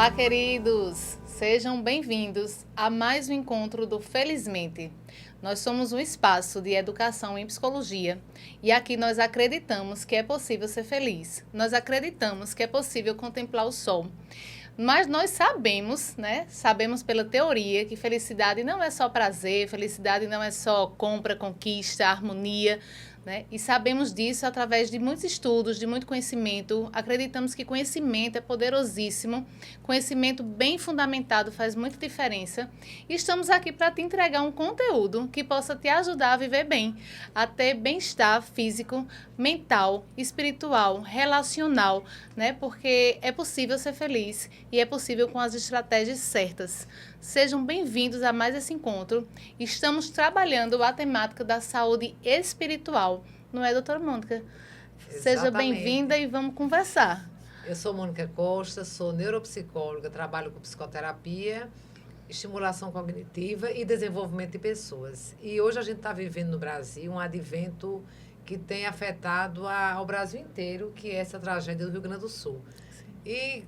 Olá, queridos! Sejam bem-vindos a mais um encontro do Felizmente. Nós somos um espaço de educação em psicologia e aqui nós acreditamos que é possível ser feliz. Nós acreditamos que é possível contemplar o sol. Mas nós sabemos, né? Sabemos pela teoria que felicidade não é só prazer, felicidade não é só compra, conquista, harmonia, né? E sabemos disso através de muitos estudos, de muito conhecimento. Acreditamos que conhecimento é poderosíssimo, conhecimento bem fundamentado faz muita diferença. E estamos aqui para te entregar um conteúdo que possa te ajudar a viver bem, a ter bem-estar físico, mental, espiritual, relacional, né? Porque é possível ser feliz e é possível com as estratégias certas. Sejam bem-vindos a mais esse encontro. Estamos trabalhando a temática da saúde espiritual, não é, doutora Mônica? Seja bem-vinda e vamos conversar. Eu sou Mônica Costa, sou neuropsicóloga, trabalho com psicoterapia, estimulação cognitiva e desenvolvimento de pessoas. E hoje a gente está vivendo no Brasil um advento que tem afetado ao Brasil inteiro, que é essa tragédia do Rio Grande do Sul. E,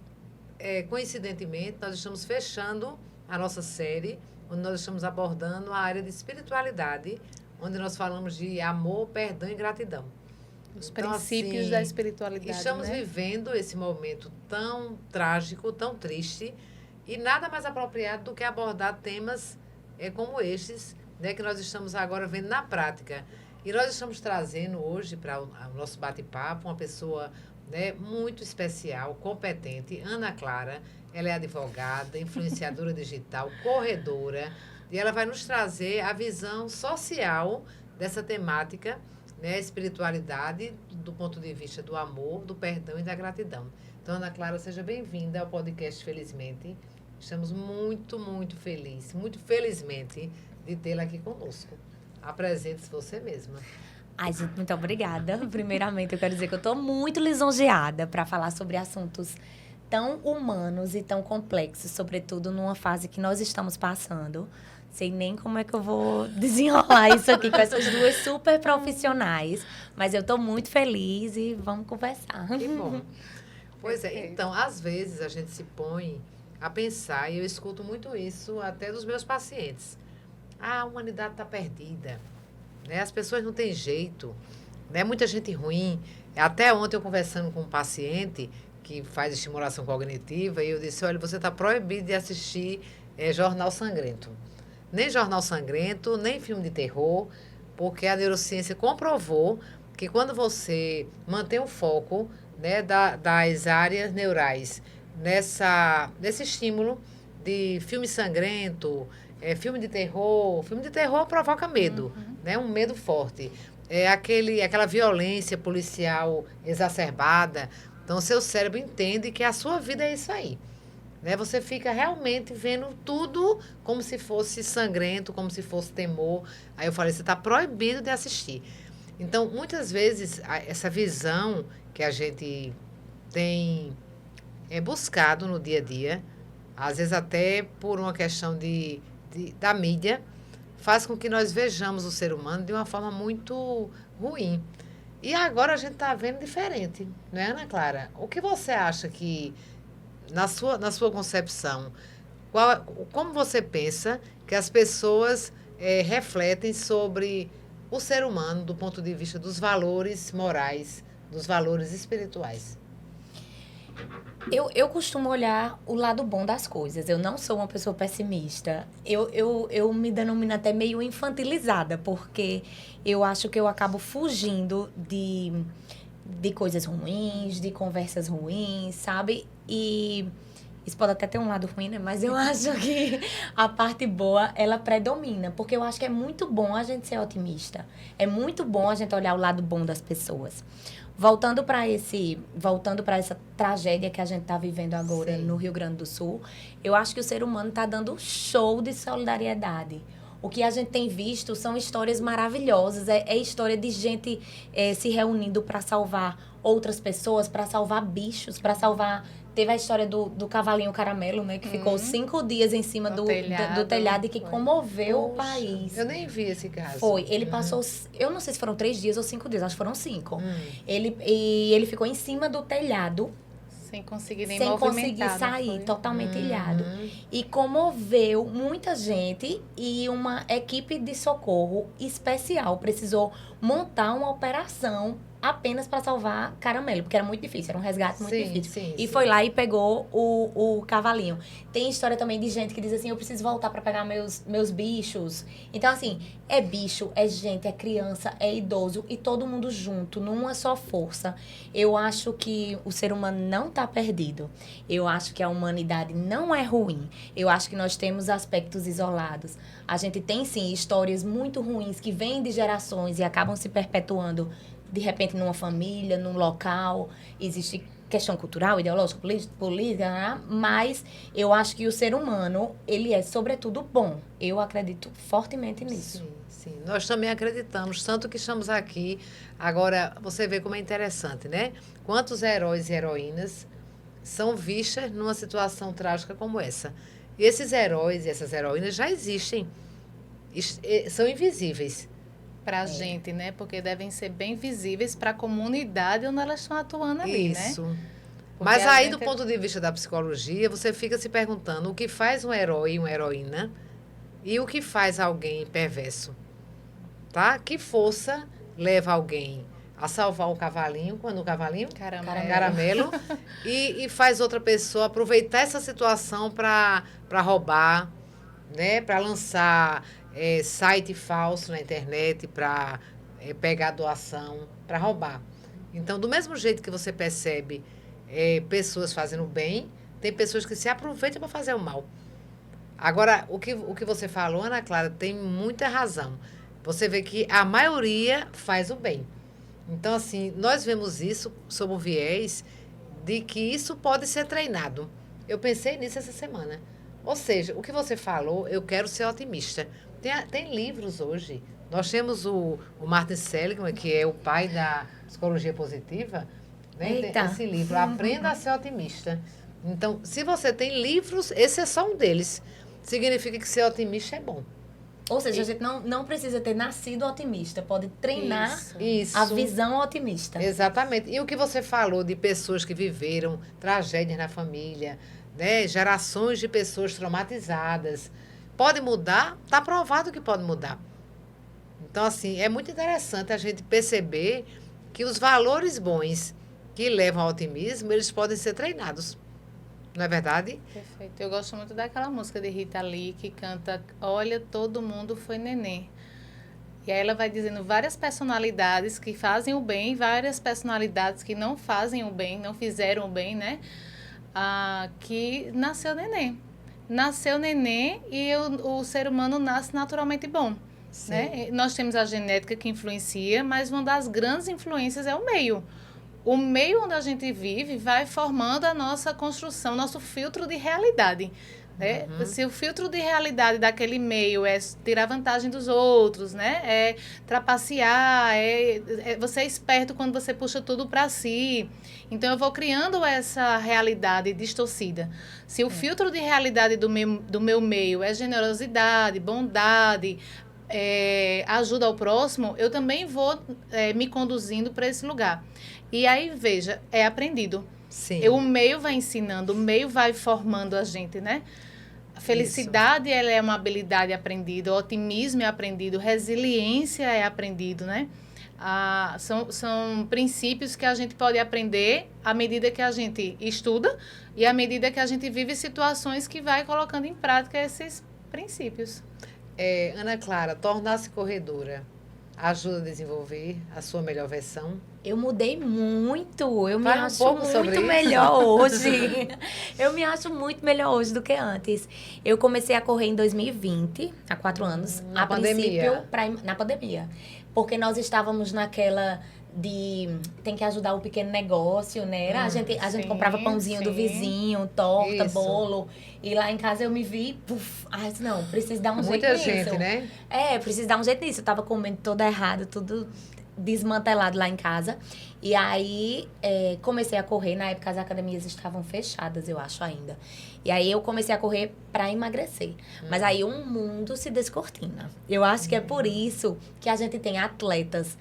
coincidentemente, nós estamos fechando a nossa série, onde nós estamos abordando a área de espiritualidade, onde nós falamos de amor, perdão e gratidão. Os princípios da espiritualidade. Estamos vivendo esse momento tão trágico, tão triste, e nada mais apropriado do que abordar temas como estes, né, que nós estamos agora vendo na prática. E nós estamos trazendo hoje para o nosso bate-papo uma pessoa, né, muito especial, competente, Ana Clara. Ela é advogada, influenciadora digital, corredora, e ela vai nos trazer a visão social dessa temática, né, espiritualidade, do ponto de vista do amor, do perdão e da gratidão. Então, Ana Clara, seja bem-vinda ao podcast Felizmente. Estamos muito, muito felizes, muito felizmente de tê-la aqui conosco. Apresente-se você mesma. Ai, gente, muito obrigada. Primeiramente, eu quero dizer que eu estou muito lisonjeada para falar sobre assuntos tão humanos e tão complexos, sobretudo numa fase que nós estamos passando. Sei nem como é que eu vou desenrolar isso aqui com essas duas super profissionais, mas eu estou muito feliz e vamos conversar. Que bom. Pois é, então, às vezes a gente se põe a pensar, e eu escuto muito isso até dos meus pacientes. A humanidade está perdida, né? As pessoas não têm jeito, né? Muita gente ruim. Até ontem eu conversando com um paciente que faz estimulação cognitiva, e eu disse, olha, você está proibido de assistir jornal sangrento. Nem jornal sangrento, nem filme de terror, porque a neurociência comprovou que quando você mantém o foco, né, das áreas neurais nesse estímulo de filme sangrento, filme de terror provoca medo, né, um medo forte. Aquela violência policial exacerbada. Então, o seu cérebro entende que a sua vida é isso aí. Né? Você fica realmente vendo tudo como se fosse sangrento, como se fosse temor. Aí eu falei, você está proibido de assistir. Então, muitas vezes, essa visão que a gente tem buscado no dia a dia, às vezes até por uma questão da mídia, faz com que nós vejamos o ser humano de uma forma muito ruim. E agora a gente está vendo diferente, não é, Ana Clara? O que você acha que, na sua concepção, como você pensa que as pessoas refletem sobre o ser humano do ponto de vista dos valores morais, dos valores espirituais? Eu costumo olhar o lado bom das coisas. Eu não sou uma pessoa pessimista. Eu me denomino até meio infantilizada, porque eu acho que eu acabo fugindo de coisas ruins, de conversas ruins, sabe? E isso pode até ter um lado ruim, né? Mas eu acho que a parte boa, ela predomina. Porque eu acho que é muito bom a gente ser otimista. É muito bom a gente olhar o lado bom das pessoas. Voltando para essa tragédia que a gente está vivendo agora, sim, no Rio Grande do Sul, eu acho que o ser humano está dando show de solidariedade. O que a gente tem visto são histórias maravilhosas. É história de gente se reunindo para salvar outras pessoas, para salvar bichos, para salvar... Teve a história do cavalinho caramelo, né? Que ficou 5 dias em cima do telhado e que comoveu o país. Eu nem vi esse caso. Foi. Ele passou... Eu não sei se foram 3 dias ou 5 dias. Acho que foram 5. Ele ficou em cima do telhado Sem conseguir nem sem movimentar. conseguir não sair, foi? totalmente ilhado. E comoveu muita gente e uma equipe de socorro especial precisou montar uma operação apenas para salvar Caramelo, porque era muito difícil, era um resgate muito Sim, difícil. sim, E sim. foi lá e pegou o cavalinho. Tem história também de gente que diz assim, eu preciso voltar para pegar meus bichos. Então, assim, é bicho, é gente, é criança, é idoso e todo mundo junto, numa só força. Eu acho que o ser humano não tá perdido. Eu acho que a humanidade não é ruim. Eu acho que nós temos aspectos isolados. A gente tem, sim, histórias muito ruins que vêm de gerações e acabam se perpetuando de repente numa família, num local, existe questão cultural, ideológica, política, né? Mas eu acho que o ser humano, ele é sobretudo bom. Eu acredito fortemente nisso. Sim, sim. Nós também acreditamos, tanto que estamos aqui. Agora, você vê como é interessante, né? Quantos heróis e heroínas são vistas numa situação trágica como essa. E esses heróis e essas heroínas já existem. São invisíveis. Pra gente, né? Porque devem ser bem visíveis para a comunidade onde elas estão atuando ali, né? Isso. Porque Mas a aí, gente- do ponto de vista da psicologia, você fica se perguntando o que faz um herói e uma heroína e o que faz alguém perverso. Tá? Que força leva alguém a salvar um cavalinho, quando o cavalinho Caramelo. caramelo, e faz outra pessoa aproveitar essa situação para roubar, né? Para lançar site falso na internet, para pegar doação, para roubar. Então, do mesmo jeito que você percebe pessoas fazendo bem, tem pessoas que se aproveitam para fazer o mal. Agora, o que você falou, Ana Clara, tem muita razão. Você vê que a maioria faz o bem. Então, assim, nós vemos isso sob o viés de que isso pode ser treinado. Eu pensei nisso essa semana. Ou seja, o que você falou, eu quero ser otimista. Tem livros hoje. Nós temos o Martin Seligman, que é o pai da psicologia positiva, né? Eita. Esse livro, Aprenda a Ser Otimista. Então, se você tem livros, esse é só um deles. Significa que ser otimista é bom. Ou seja, a gente não precisa ter nascido otimista, pode treinar Isso. a visão otimista. Exatamente. E o que você falou de pessoas que viveram tragédias na família, né? Gerações de pessoas traumatizadas. Pode mudar? Está provado que pode mudar. Então, assim, é muito interessante a gente perceber que os valores bons que levam ao otimismo, eles podem ser treinados. Não é verdade? Perfeito. Eu gosto muito daquela música de Rita Lee que canta Olha, todo mundo foi neném. E aí ela vai dizendo várias personalidades que fazem o bem, várias personalidades que não fazem o bem, não fizeram o bem, né? Que nasceu neném. Nasceu neném e o ser humano nasce naturalmente bom. Né? Nós temos a genética que influencia, mas uma das grandes influências é o meio. O meio onde a gente vive vai formando a nossa construção, nosso filtro de realidade. Né? Se o filtro de realidade daquele meio é tirar vantagem dos outros, né? É trapacear, você é esperto quando você puxa tudo para si. Então, eu vou criando essa realidade distorcida. Se o filtro de realidade do meu meio é generosidade, bondade, ajuda ao próximo, eu também vou me conduzindo para esse lugar. E aí, veja, é aprendido. Sim. O meio vai ensinando, o meio vai formando a gente, né? A felicidade, ela é uma habilidade aprendida, o otimismo é aprendido, resiliência é aprendido, né? São princípios que a gente pode aprender à medida que a gente estuda e à medida que a gente vive situações que vai colocando em prática esses princípios. Ana Clara, tornar-se corredora ajuda a desenvolver a sua melhor versão? Eu mudei muito, eu me Fala um acho pouco sobre muito isso. melhor hoje. Eu me acho muito melhor hoje do que antes. Eu comecei a correr em 2020, há 4 anos. Na pandemia. Na pandemia. Porque nós estávamos naquela tem que ajudar o pequeno negócio, né? A gente comprava pãozinho do vizinho, torta, Isso. bolo. E lá em casa eu me vi, não, preciso dar um jeito Muita nisso. gente, né? Preciso dar um jeito nisso. Eu tava comendo tudo errado, tudo desmantelado lá em casa. E aí, comecei a correr. Na época, as academias estavam fechadas, eu acho, ainda. E aí, eu comecei a correr para emagrecer. Mas aí, um mundo se descortina. Eu acho que é por isso que a gente tem atletas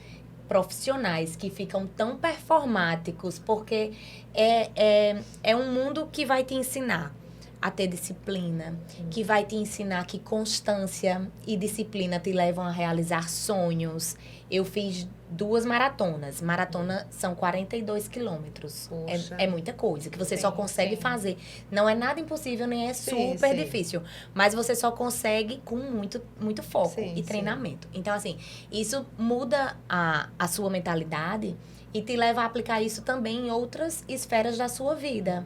profissionais que ficam tão performáticos, porque é um mundo que vai te ensinar a ter disciplina, que vai te ensinar que constância e disciplina te levam a realizar sonhos. Eu fiz 2 maratonas. Maratona são 42 quilômetros. É muita coisa que você só consegue fazer. Não é nada impossível, nem é super difícil. Mas você só consegue com muito foco e treinamento. Então, assim, isso muda a sua mentalidade e te leva a aplicar isso também em outras esferas da sua vida.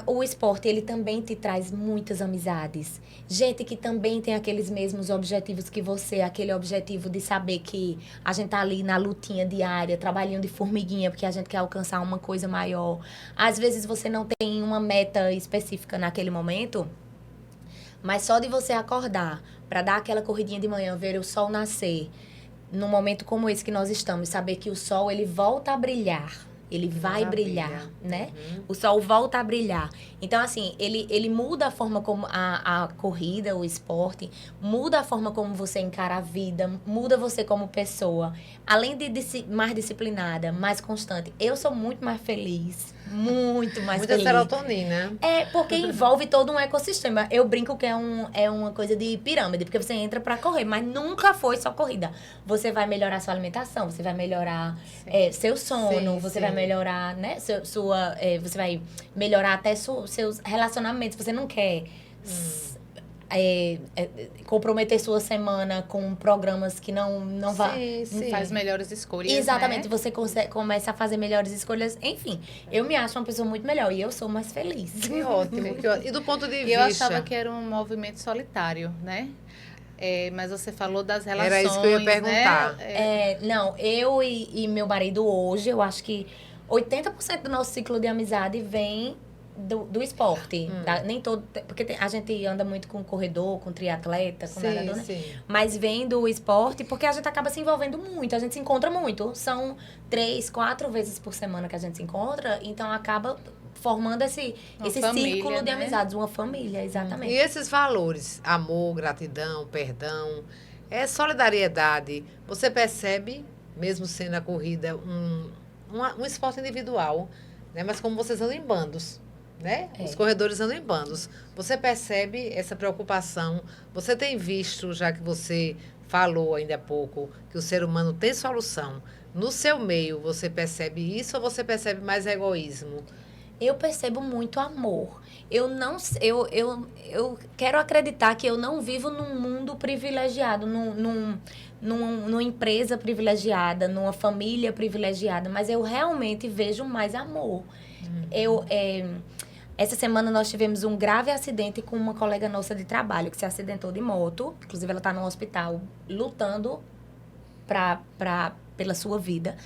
O esporte, ele também te traz muitas amizades. Gente que também tem aqueles mesmos objetivos que você. Aquele objetivo de saber que a gente tá ali na lutinha diária, trabalhando de formiguinha, porque a gente quer alcançar uma coisa maior. Às vezes você não tem uma meta específica naquele momento, mas só de você acordar para dar aquela corridinha de manhã, ver o sol nascer, num momento como esse que nós estamos, saber que o sol, ele volta a brilhar. Ele vai brilhar, né? O sol volta a brilhar. Então, assim, ele muda a forma como a corrida, o esporte, muda a forma como você encara a vida, muda você como pessoa. Além de mais disciplinada, mais constante, eu sou muito mais feliz. Muito mais feliz. Muita serotonina. Porque envolve todo um ecossistema. Eu brinco que é uma coisa de pirâmide, porque você entra pra correr, mas nunca foi só corrida. Você vai melhorar sua alimentação, você vai melhorar seu sono, você vai melhorar, né, você vai melhorar até seus relacionamentos. Você não quer comprometer sua semana com programas que não vai... Faz melhores escolhas, exatamente, né? você começa a fazer melhores escolhas. Enfim, eu me acho uma pessoa muito melhor e eu sou mais feliz. Que ótimo, que ótimo. E do ponto de vista... Eu achava que era um movimento solitário, né? Mas você falou das relações, era isso que eu ia perguntar. Né? Não, eu e meu marido hoje, eu acho que 80% do nosso ciclo de amizade vem do esporte. Nem todo, porque a gente anda muito com corredor, com triatleta, com nadador, né? Mas vem do esporte porque a gente acaba se envolvendo muito, a gente se encontra muito. São 3, 4 vezes por semana que a gente se encontra, então acaba formando esse família, círculo de amizades, uma família, exatamente. E esses valores, amor, gratidão, perdão, solidariedade, você percebe, mesmo sendo a corrida um esporte individual, né? Mas como vocês andam em bandos, né? Os corredores andam em bandos. Você percebe essa preocupação? Você tem visto, já que você falou ainda há pouco, que o ser humano tem solução. No seu meio, você percebe isso ou você percebe mais egoísmo? Eu percebo muito amor. Eu quero acreditar que eu não vivo num mundo privilegiado, numa empresa privilegiada, numa família privilegiada, mas eu realmente vejo mais amor. Essa semana nós tivemos um grave acidente com uma colega nossa de trabalho que se acidentou de moto. Inclusive, ela está no hospital lutando pela sua vida.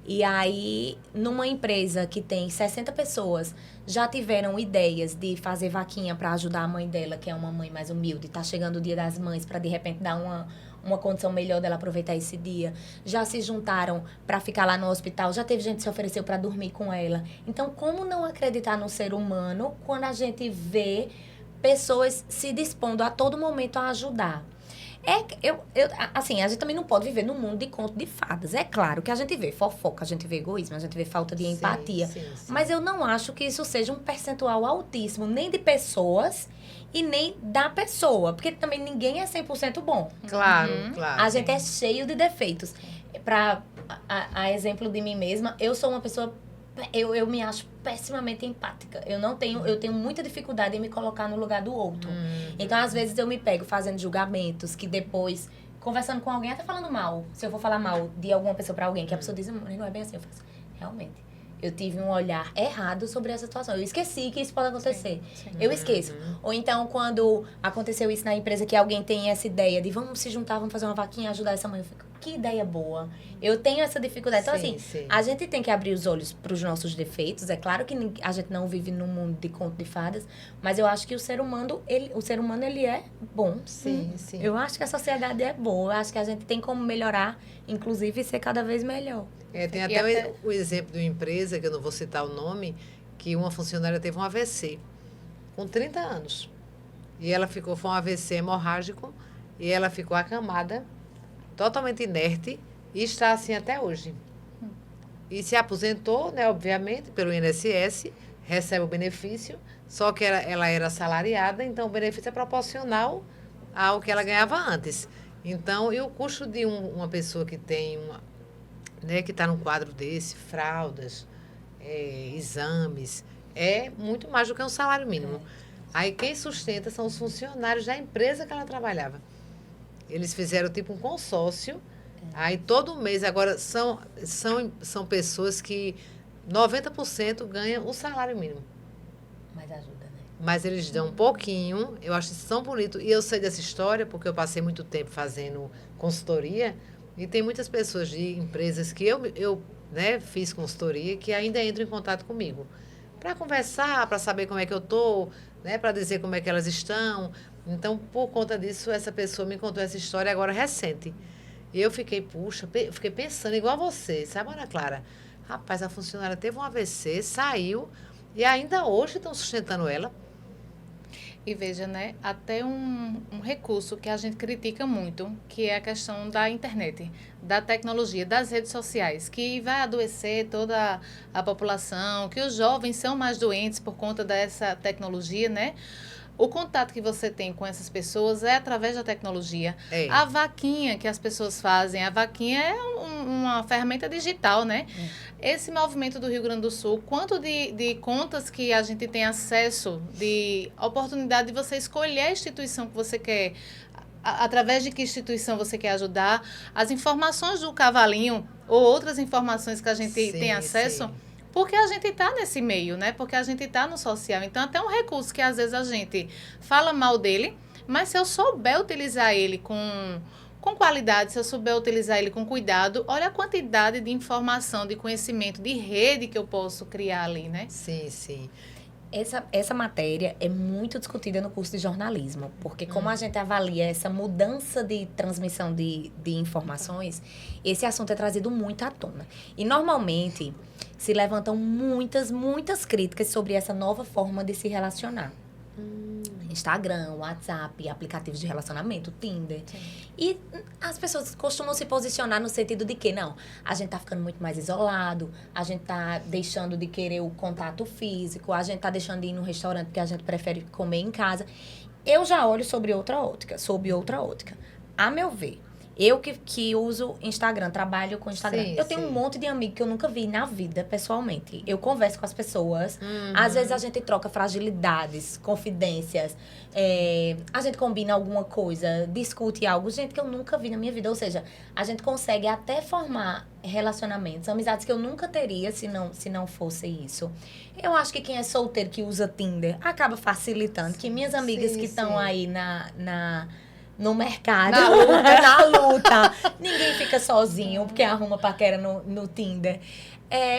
E aí, numa empresa que tem 60 pessoas, já tiveram ideias de fazer vaquinha para ajudar a mãe dela, que é uma mãe mais humilde. Tá chegando o Dia das Mães para, de repente, dar uma condição melhor dela aproveitar esse dia. Já se juntaram para ficar lá no hospital. Já teve gente que se ofereceu para dormir com ela. Então, como não acreditar no ser humano quando a gente vê pessoas se dispondo a todo momento a ajudar? Assim, a gente também não pode viver num mundo de conto de fadas. É claro que a gente vê fofoca, a gente vê egoísmo, a gente vê falta de empatia. Sim. Mas eu não acho que isso seja um percentual altíssimo, nem de pessoas e nem da pessoa. Porque também ninguém é 100% bom. Claro. A gente é cheio de defeitos. A exemplo de mim mesma, eu sou uma pessoa... Eu me acho pessimamente empática. Eu tenho muita dificuldade em me colocar no lugar do outro. Então, às vezes, eu me pego fazendo julgamentos que depois, conversando com alguém, até falando mal. Se eu for falar mal de alguma pessoa pra alguém, que a pessoa diz, não é bem assim, eu faço, realmente. Eu tive um olhar errado sobre essa situação. Eu esqueci que isso pode acontecer. Sim. Eu esqueço. Ou então, quando aconteceu isso na empresa, que alguém tem essa ideia de vamos se juntar, vamos fazer uma vaquinha, ajudar essa mãe. Eu fico, que ideia boa. Eu tenho essa dificuldade. Então, a gente tem que abrir os olhos para os nossos defeitos. É claro que a gente não vive num mundo de conto de fadas, mas eu acho que o ser humano, ele é bom. Sim. Eu acho que a sociedade é boa. Eu acho que a gente tem como melhorar, inclusive, ser cada vez melhor. Tem até o exemplo de uma empresa, que eu não vou citar o nome, que uma funcionária teve um AVC com 30 anos. E ela foi um AVC hemorrágico, e ela ficou acamada, totalmente inerte, E está assim até hoje. E se aposentou, né, obviamente, pelo INSS, recebe o benefício, só que ela era assalariada, então o benefício é proporcional ao que ela ganhava antes. Então, e o custo de uma pessoa que tem né, que está num quadro desse, fraldas, exames, é muito mais do que um salário mínimo. Aí quem sustenta são os funcionários da empresa que ela trabalhava. Eles fizeram tipo um consórcio. Aí todo mês, agora são pessoas que 90% ganham o salário mínimo. Mas ajuda, né? Mas eles dão um pouquinho, eu acho isso tão bonito. E eu sei dessa história porque eu passei muito tempo fazendo consultoria e tem muitas pessoas de empresas que eu né, fiz consultoria que ainda entram em contato comigo. Para conversar, para saber como é que eu estou, né, para dizer como é que elas estão. Então, por conta disso, essa pessoa me contou essa história agora recente. E eu fiquei, fiquei pensando igual a você, sabe, Ana Clara? Rapaz, a funcionária teve um AVC, saiu e ainda hoje estão sustentando ela. E veja, né, até um recurso que a gente critica muito, que é a questão da internet, da tecnologia, das redes sociais, que vai adoecer toda a população, que os jovens são mais doentes por conta dessa tecnologia, né? O contato que você tem com essas pessoas é através da tecnologia. É. A vaquinha que as pessoas fazem, a vaquinha é uma ferramenta digital, né? Esse movimento do Rio Grande do Sul, quanto de contas que a gente tem acesso, de oportunidade de você escolher a instituição que você quer, através de que instituição você quer ajudar, as informações do cavalinho ou outras informações que a gente tem acesso... Sim. Porque a gente está nesse meio, né? Porque a gente está no social. Então, até um recurso que às vezes a gente fala mal dele, mas se eu souber utilizar ele com qualidade, se eu souber utilizar ele com cuidado, olha a quantidade de informação, de conhecimento, de rede que eu posso criar ali, né? Sim, sim. Essa matéria é muito discutida no curso de jornalismo, porque como a gente avalia essa mudança de transmissão de informações, esse assunto é trazido muito à tona. E, normalmente, se levantam muitas críticas sobre essa nova forma de se relacionar. Instagram, WhatsApp, aplicativos de relacionamento, Tinder. Sim. E as pessoas costumam se posicionar no sentido de que, não, a gente tá ficando muito mais isolado, a gente tá deixando de querer o contato físico, a gente tá deixando de ir no restaurante porque a gente prefere comer em casa. Eu já olho sob outra ótica. A meu ver, eu que uso Instagram, trabalho com Instagram. Sim, eu tenho um monte de amigo que eu nunca vi na vida, pessoalmente. Eu converso com as pessoas. Às vezes a gente troca fragilidades, confidências. A gente combina alguma coisa, discute algo. Gente que eu nunca vi na minha vida. Ou seja, a gente consegue até formar relacionamentos, amizades que eu nunca teria se não fosse isso. Eu acho que quem é solteiro, que usa Tinder, acaba facilitando. Que minhas amigas que estão aí no mercado, na luta. Ninguém fica sozinho porque arruma paquera no Tinder.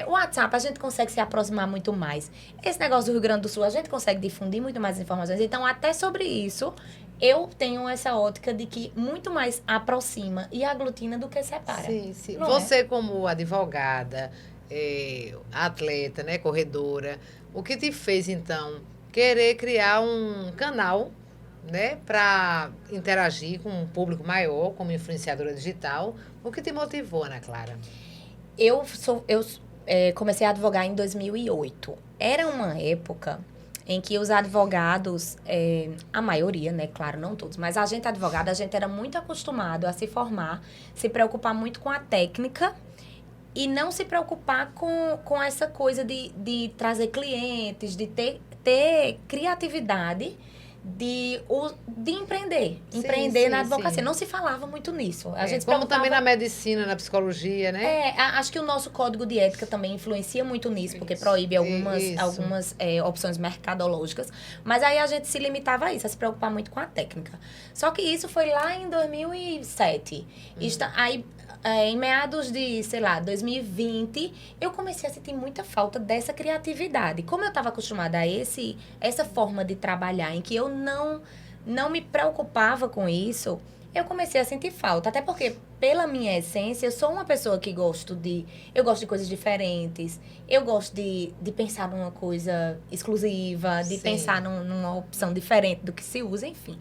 O WhatsApp, a gente consegue se aproximar muito mais. Esse negócio do Rio Grande do Sul, a gente consegue difundir muito mais informações. Então, até sobre isso, eu tenho essa ótica de que muito mais aproxima e aglutina do que separa. Sim. Você, como advogada, atleta, né, corredora, o que te fez, então, querer criar um canal, né, para interagir com um público maior, como influenciadora digital? O que te motivou, Ana Clara? Eu comecei a advogar em 2008. Era uma época em que os advogados, a maioria, né, claro, não todos, mas a gente advogada, a gente era muito acostumado a se formar, se preocupar muito com a técnica e não se preocupar com essa coisa de trazer clientes, de ter criatividade, de empreender. Empreender na advocacia. Sim. Não se falava muito nisso. A gente como também na medicina, na psicologia, né? Acho que o nosso código de ética também influencia muito nisso, porque proíbe algumas opções mercadológicas. Mas aí a gente se limitava a isso, a se preocupar muito com a técnica. Só que isso foi lá em 2007. Aí, em meados de, 2020, eu comecei a sentir muita falta dessa criatividade. Como eu estava acostumada a essa forma de trabalhar, em que eu não me preocupava com isso, eu comecei a sentir falta. Até porque, pela minha essência, eu sou uma pessoa que eu gosto de coisas diferentes, eu gosto de pensar numa coisa exclusiva, de pensar numa opção diferente do que se usa, enfim.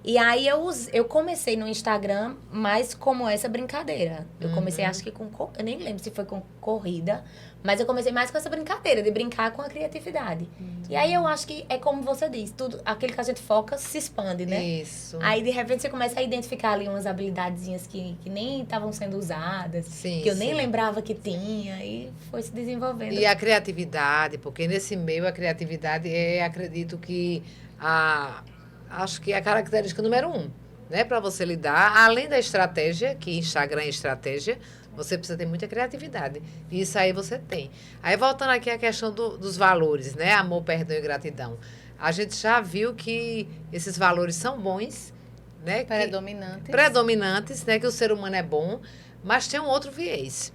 E aí eu comecei no Instagram mais como essa brincadeira. Eu comecei, acho que eu nem lembro se foi com corrida, mas eu comecei mais com essa brincadeira, de brincar com a criatividade. E aí eu acho que é como você disse, tudo, aquilo que a gente foca se expande, né? Isso. Aí de repente você começa a identificar ali umas habilidadezinhas que nem estavam sendo usadas, Sim, que eu nem sim. lembrava que tinha, e foi se desenvolvendo. E a criatividade, porque nesse meio a criatividade acredito que acho que é a característica número 1, né? Para você lidar, além da estratégia, que Instagram é estratégia, você precisa ter muita criatividade. E isso aí você tem. Aí voltando aqui à questão dos valores, né? Amor, perdão e gratidão. A gente já viu que esses valores são bons, né? Predominantes, né? Que o ser humano é bom, mas tem um outro viés.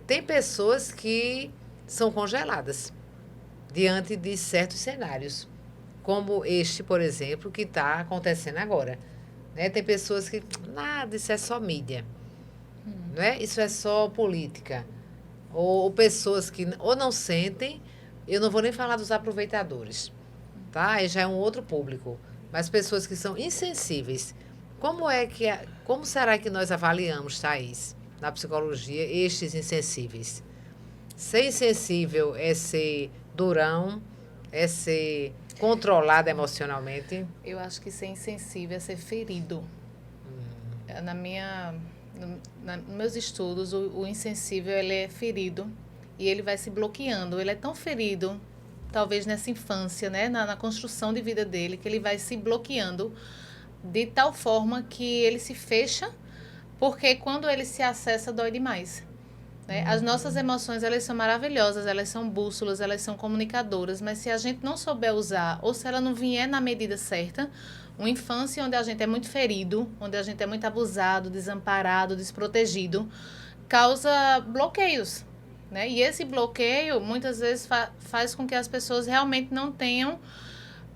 Tem pessoas que são congeladas diante de certos cenários, como este, por exemplo, que está acontecendo agora. Né? Tem pessoas que, nada, isso é só mídia, né? Isso é só política. Ou pessoas que ou não sentem, eu não vou nem falar dos aproveitadores, tá? Aí já é um outro público, mas pessoas que são insensíveis. Como será que nós avaliamos, Thaís, na psicologia, estes insensíveis? Ser insensível é ser durão, é ser controlado emocionalmente? Eu acho que ser insensível é ser ferido. Nos meus estudos, o insensível ele é ferido e ele vai se bloqueando. Ele é tão ferido, talvez nessa infância, né, na construção de vida dele, que ele vai se bloqueando de tal forma que ele se fecha, porque quando ele se acessa, dói demais. Né? As nossas emoções, elas são maravilhosas, elas são bússolas, elas são comunicadoras, mas se a gente não souber usar, ou se ela não vier na medida certa, uma infância onde a gente é muito ferido, onde a gente é muito abusado, desamparado, desprotegido, causa bloqueios. Né? E esse bloqueio, muitas vezes, faz com que as pessoas realmente não tenham...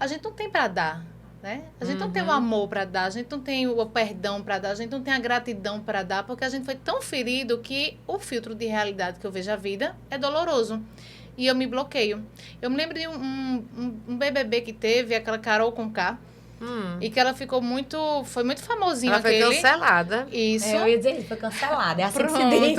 A gente não tem para dar. Né? A gente não tem o amor para dar, a gente não tem o perdão para dar, a gente não tem a gratidão para dar, porque a gente foi tão ferido que o filtro de realidade que eu vejo a vida é doloroso. E eu me bloqueio. Eu me lembro de um BBB que teve, aquela Carol Conká, e que ela foi muito famosinha. Ela foi cancelada. Isso. Eu ia dizer isso, foi cancelada. É assim que se diz.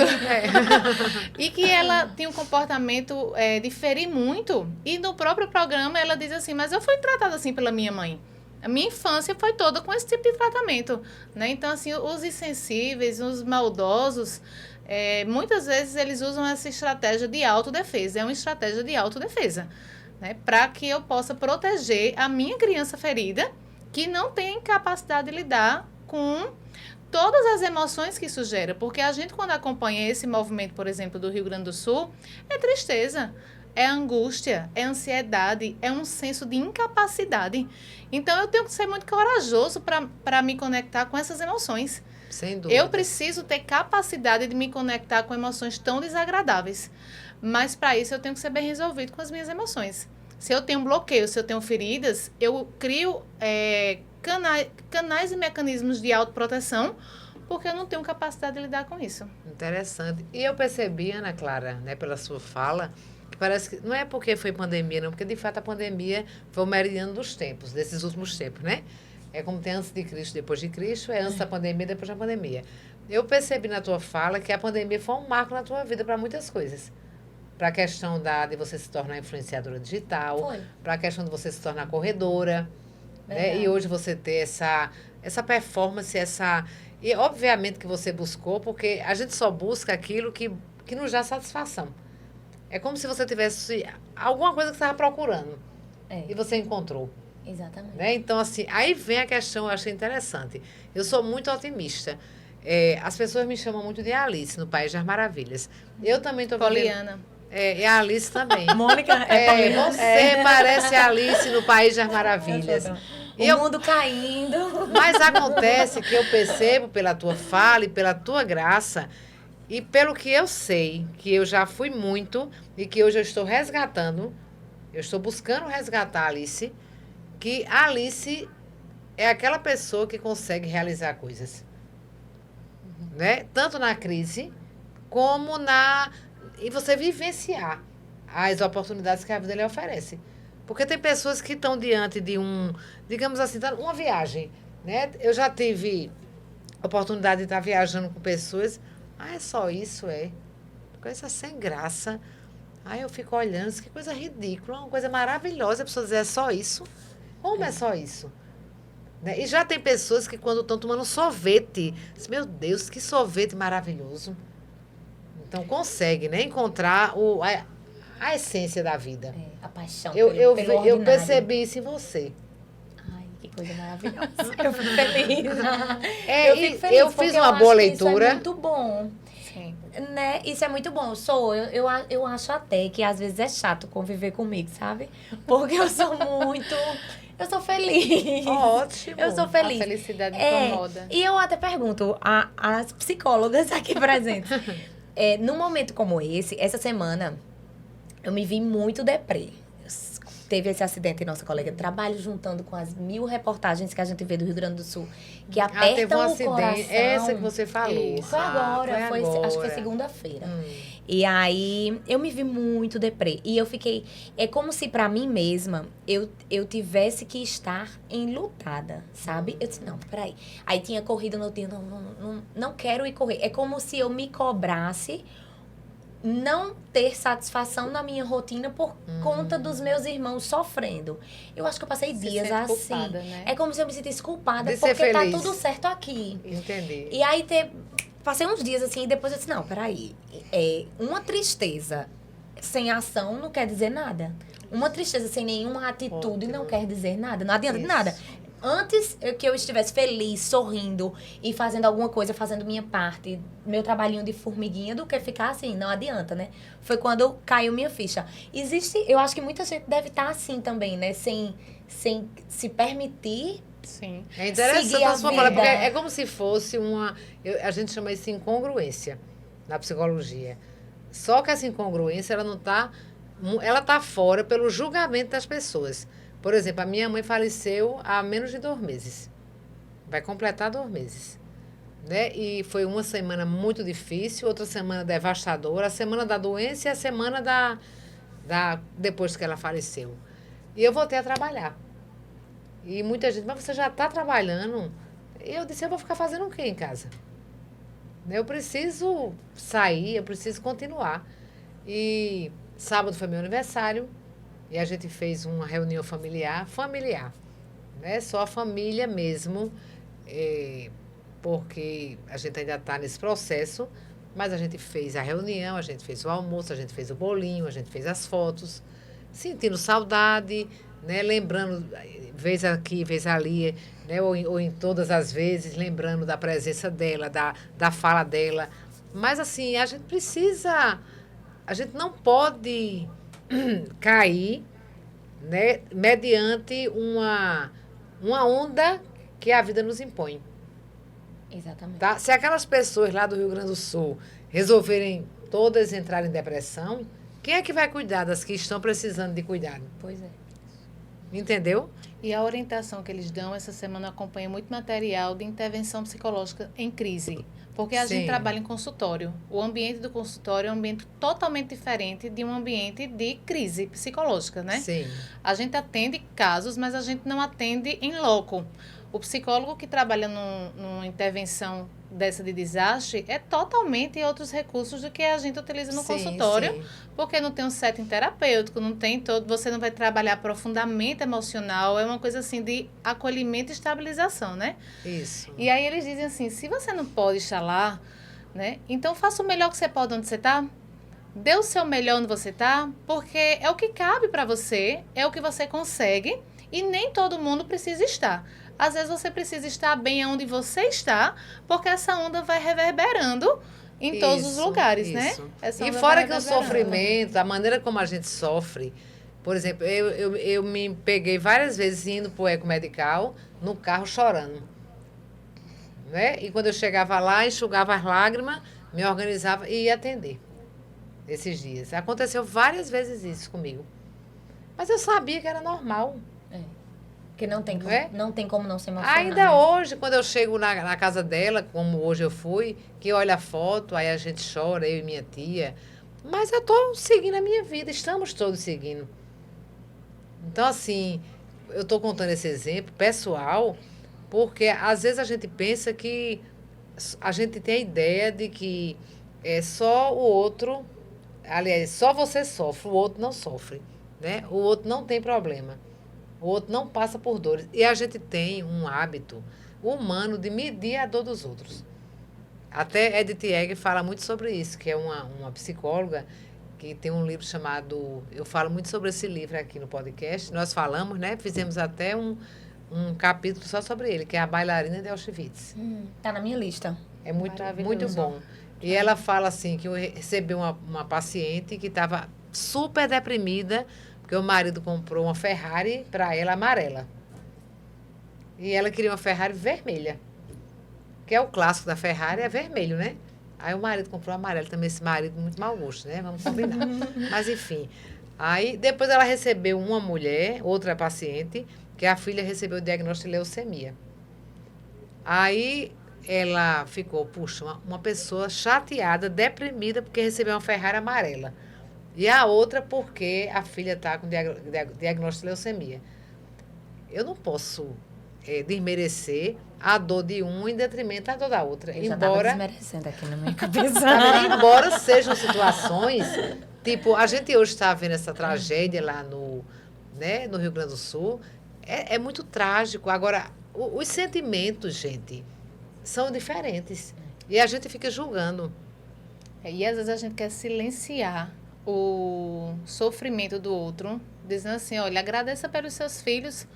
E que ela tinha um comportamento de ferir muito. E no próprio programa ela diz assim, mas eu fui tratada assim pela minha mãe. A minha infância foi toda com esse tipo de tratamento, né? Então, assim, os insensíveis, os maldosos, muitas vezes eles usam essa estratégia de autodefesa. É uma estratégia de autodefesa, né? Para que eu possa proteger a minha criança ferida, que não tem capacidade de lidar com todas as emoções que isso gera. Porque a gente, quando acompanha esse movimento, por exemplo, do Rio Grande do Sul, é tristeza. É angústia, é ansiedade, é um senso de incapacidade. Então, eu tenho que ser muito corajoso para me conectar com essas emoções. Sem dúvida. Eu preciso ter capacidade de me conectar com emoções tão desagradáveis. Mas, para isso, eu tenho que ser bem resolvido com as minhas emoções. Se eu tenho bloqueio, se eu tenho feridas, eu crio canais e mecanismos de autoproteção, porque eu não tenho capacidade de lidar com isso. Interessante. E eu percebi, Ana Clara, né, pela sua fala... Parece que não é porque foi pandemia, não, porque de fato a pandemia foi o meridiano dos tempos, desses últimos tempos, né? É como tem antes de Cristo, depois de Cristo, é antes da pandemia, depois da pandemia. Eu percebi na tua fala que a pandemia foi um marco na tua vida para muitas coisas. Para a questão de você se tornar influenciadora digital, para a questão de você se tornar corredora, né? E hoje você ter essa performance, e obviamente que você buscou, porque a gente só busca aquilo que nos dá satisfação. É como se você tivesse alguma coisa que você estava procurando. E você encontrou. Exatamente. Né? Então, assim, aí vem a questão, eu achei interessante. Eu sou muito otimista. As pessoas me chamam muito de Alice no País das Maravilhas. Eu também estou Poliana. E a Alice também. Mônica você parece a Alice no País das Maravilhas. O mundo caindo. Mas acontece que eu percebo pela tua fala e pela tua graça... E pelo que eu sei, que eu já fui muito e que hoje eu estou resgatando, eu estou buscando resgatar a Alice, que a Alice é aquela pessoa que consegue realizar coisas. Né? Tanto na crise, como e você vivenciar as oportunidades que a vida lhe oferece. Porque tem pessoas que estão diante de digamos assim, uma viagem. né? Eu já tive oportunidade de estar viajando com pessoas. É só isso, é. Coisa sem graça. Aí eu fico olhando, que coisa ridícula, uma coisa maravilhosa. A pessoa dizer, é só isso? Como é só isso? Né? E já tem pessoas que quando estão tomando sorvete, diz, meu Deus, que sorvete maravilhoso. Então consegue, né, encontrar a essência da vida. A paixão Eu ordinário. percebi isso em você. Ai, que coisa maravilhosa. Eu fico feliz. Eu fico feliz eu fiz uma boa leitura. Isso é muito bom. Sim. Né? Isso é muito bom. Eu acho até que às vezes é chato conviver comigo, sabe? Porque eu sou muito... Eu sou feliz. Ótimo. Eu sou feliz. A felicidade incomoda. E eu até pergunto às psicólogas aqui presentes. Num momento como esse, essa semana, eu me vi muito deprê. Teve esse acidente em nossa colega de trabalho, juntando com as 1000 reportagens que a gente vê do Rio Grande do Sul, que apertam teve um o acidente. coração. Essa que você falou. Foi agora, acho que foi segunda-feira. E aí, eu me vi muito deprê. E eu fiquei... É como se, pra mim mesma, eu tivesse que estar enlutada, sabe? Eu disse, não, peraí. Aí tinha corrida no dia, não quero ir correr. É como se eu me cobrasse não ter satisfação na minha rotina por conta dos meus irmãos sofrendo. Eu acho que eu passei dias assim. Culpada, né? É como se eu me sentisse culpada De ser porque tá feliz. tudo certo aqui. Entendi. E aí passei uns dias assim e depois eu disse, não, peraí. Uma tristeza sem ação não quer dizer nada. Uma tristeza sem nenhuma atitude não quer dizer nada. Não adianta de nada. Antes que eu estivesse feliz, sorrindo e fazendo alguma coisa, fazendo minha parte, meu trabalhinho de formiguinha, do que ficar assim, não adianta, né? Foi quando caiu minha ficha. Eu acho que muita gente deve estar assim também, né? Sem se permitir. Sim. É interessante seguir a a sua fala, vida. porque é como se fosse a gente chama isso de incongruência na psicologia. Só que essa incongruência, ela tá fora pelo julgamento das pessoas. Por exemplo, a minha mãe faleceu há menos de 2 meses. Vai completar 2 meses. Né? E foi uma semana muito difícil, outra semana devastadora, a semana da doença e a semana depois que ela faleceu. E eu voltei a trabalhar. E muita gente, mas você já está trabalhando? Eu disse, eu vou ficar fazendo o quê em casa? Eu preciso sair, eu preciso continuar. E sábado foi meu aniversário. E a gente fez uma reunião familiar, né? Só a família mesmo, porque a gente ainda está nesse processo, mas a gente fez a reunião, a gente fez o almoço, a gente fez o bolinho, a gente fez as fotos, sentindo saudade, né? Lembrando, vez aqui, vez ali, né? ou em todas as vezes, lembrando da presença dela, da fala dela. Mas, assim, a gente não pode cair, né, mediante uma onda que a vida nos impõe. Exatamente. Tá? Se aquelas pessoas lá do Rio Grande do Sul resolverem todas entrarem em depressão, quem é que vai cuidar das que estão precisando de cuidado? Pois é. Entendeu? E a orientação que eles dão, essa semana eu acompanho muito material de intervenção psicológica em crise. Porque a gente trabalha em consultório. O ambiente do consultório é um ambiente totalmente diferente de um ambiente de crise psicológica, né? Sim. A gente atende casos, mas a gente não atende em loco. O psicólogo que trabalha numa intervenção dessa de desastre é totalmente outros recursos do que a gente utiliza no consultório, porque não tem um setting terapêutico, não tem você não vai trabalhar profundamente emocional, é uma coisa assim de acolhimento e estabilização, né? Isso. E aí eles dizem assim, se você não pode estar lá, né, então faça o melhor que você pode onde você está, dê o seu melhor onde você está, porque é o que cabe para você, é o que você consegue e nem todo mundo precisa estar. Às vezes você precisa estar bem onde você está, porque essa onda vai reverberando em todos os lugares, né? E fora que o sofrimento, a maneira como a gente sofre, por exemplo, eu me peguei várias vezes indo para o ecomedical, no carro chorando. Né? E quando eu chegava lá, enxugava as lágrimas, me organizava e ia atender esses dias. Aconteceu várias vezes isso comigo. Mas eu sabia que era normal. Porque não tem como não se emocionar. Ainda né? hoje, quando eu chego na casa dela, como hoje eu fui, que olha a foto, aí a gente chora, eu e minha tia. Mas eu estou seguindo a minha vida, estamos todos seguindo. Então, assim, eu estou contando esse exemplo pessoal, Porque às vezes a gente pensa que a gente tem a ideia de que é só o outro, aliás, só você sofre, o outro não sofre, né? O outro não tem problema, o outro não passa por dores. E a gente tem um hábito humano de medir a dor dos outros. Até Edith Egger fala muito sobre isso, que é uma psicóloga que tem um livro chamado... Eu falo muito sobre esse livro aqui no podcast. Nós falamos, né? Fizemos até um capítulo só sobre ele, que é A Bailarina de Auschwitz. Tá na minha lista. É muito bom. E ela fala assim, que eu recebi uma paciente que estava super deprimida, porque o marido comprou uma Ferrari para ela amarela. E ela queria uma Ferrari vermelha. Que é o clássico da Ferrari, é vermelho, né? Aí o marido comprou amarelo, também esse marido muito mau gosto, né? Vamos combinar. Mas enfim. Aí depois ela recebeu uma mulher, outra paciente, que a filha recebeu o diagnóstico de leucemia. Aí ela ficou, puxa, uma pessoa chateada, deprimida, porque recebeu uma Ferrari amarela. E a outra porque a filha está com diagnóstico de leucemia. Eu não posso desmerecer a dor de um em detrimento da dor da outra. Eu embora já desmerecendo aqui na minha cabeça. Embora sejam situações, tipo, a gente hoje está vendo essa tragédia lá no Rio Grande do Sul, é muito trágico. Agora, os sentimentos, gente, são diferentes. E a gente fica julgando. E às vezes a gente quer silenciar o sofrimento do outro, dizendo assim, olha, agradeça pelos seus filhos.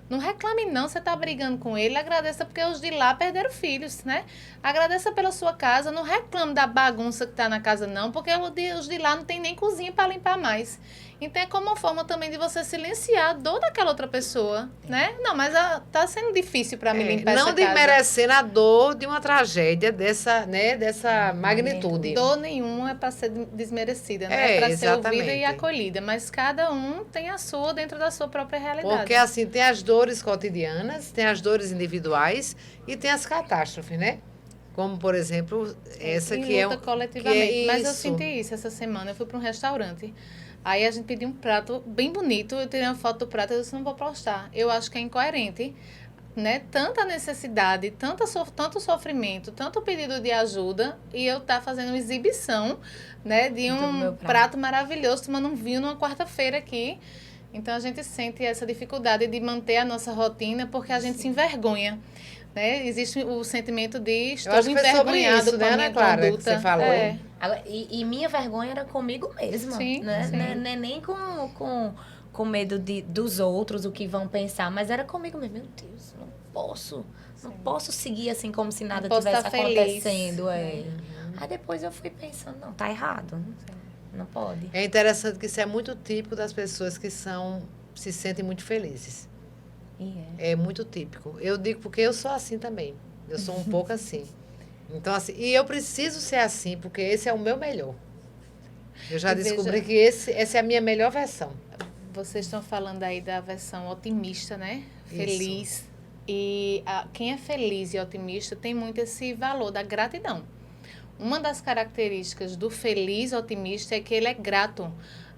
Não reclame não, você está brigando com ele, agradeça porque os de lá perderam filhos, né? Agradeça pela sua casa, não reclame da bagunça que está na casa não, porque os de lá não tem nem cozinha para limpar mais. Então é como uma forma também de você silenciar a dor daquela outra pessoa, né? Não, mas tá sendo difícil para mim limpar essa casa. Não desmerecendo a dor de uma tragédia dessa magnitude. Dor nenhuma é para ser desmerecida, né? É para ser ouvida e acolhida, mas cada um tem a sua dentro da sua própria realidade. Porque assim, tem as dores cotidianas, tem as dores individuais e tem as catástrofes, né? Como, por exemplo, essa que é... coletivamente. Mas eu senti isso essa semana, eu fui para um restaurante. Aí a gente pediu um prato bem bonito, eu tirei uma foto do prato e eu disse, não vou postar. Eu acho que é incoerente, né? Tanta necessidade, tanto sofrimento, tanto pedido de ajuda e eu tá fazendo uma exibição, né? De um prato maravilhoso, tomando um vinho numa quarta-feira aqui. Então a gente sente essa dificuldade de manter a nossa rotina porque a gente se envergonha. Né? Existe o sentimento de estou envergonhado com a minha conduta. Que você falou. E minha vergonha era comigo mesma. Sim, né? Sim. Não é nem com medo dos outros, o que vão pensar, mas era comigo mesmo. Meu Deus, não posso seguir assim como se nada tivesse acontecendo. Aí depois eu fui pensando, não, tá errado. Não pode. É interessante que isso é muito típico das pessoas que se sentem muito felizes. É muito típico. Eu digo porque eu sou assim também. Eu sou um pouco assim. Então, assim, e eu preciso ser assim, porque esse é o meu melhor. Eu já descobri que essa é a minha melhor versão. Vocês estão falando aí da versão otimista, né? Feliz. Isso. E quem é feliz e otimista tem muito esse valor da gratidão. Uma das características do feliz otimista é que ele é grato.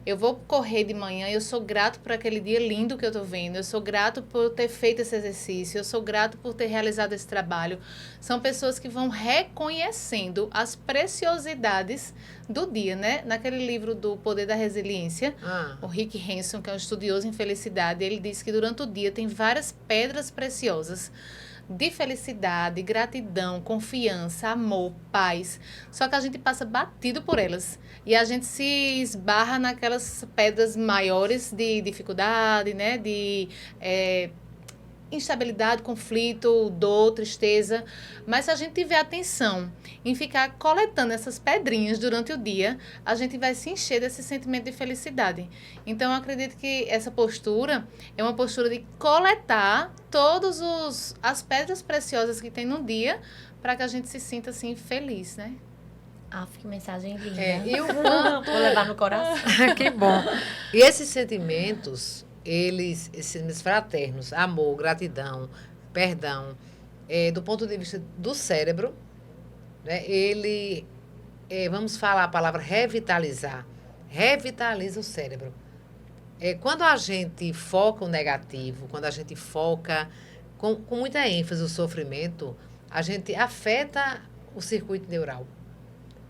Eu vou correr de manhã, eu sou grato por aquele dia lindo que eu estou vendo, eu sou grato por ter feito esse exercício, eu sou grato por ter realizado esse trabalho. São pessoas que vão reconhecendo as preciosidades do dia, né? Naquele livro do Poder da Resiliência, o Rick Hanson, que é um estudioso em felicidade, ele diz que durante o dia tem várias pedras preciosas de felicidade, gratidão, confiança, amor, paz. Só que a gente passa batido por elas. E a gente se esbarra naquelas pedras maiores de dificuldade, né? De instabilidade, conflito, dor, tristeza. Mas se a gente tiver atenção em ficar coletando essas pedrinhas durante o dia, a gente vai se encher desse sentimento de felicidade. Então, eu acredito que essa postura é uma postura de coletar todas as pedras preciosas que tem no dia para que a gente se sinta, assim, feliz, né? Que mensagem linda. E o quanto... Vou levar no coração. Que bom. E esses sentimentos... esses fraternos, amor, gratidão, perdão, do ponto de vista do cérebro, né, ele, vamos falar a palavra revitalizar, revitaliza o cérebro. Quando a gente foca o negativo, quando a gente foca com muita ênfase o sofrimento, a gente afeta o circuito neural.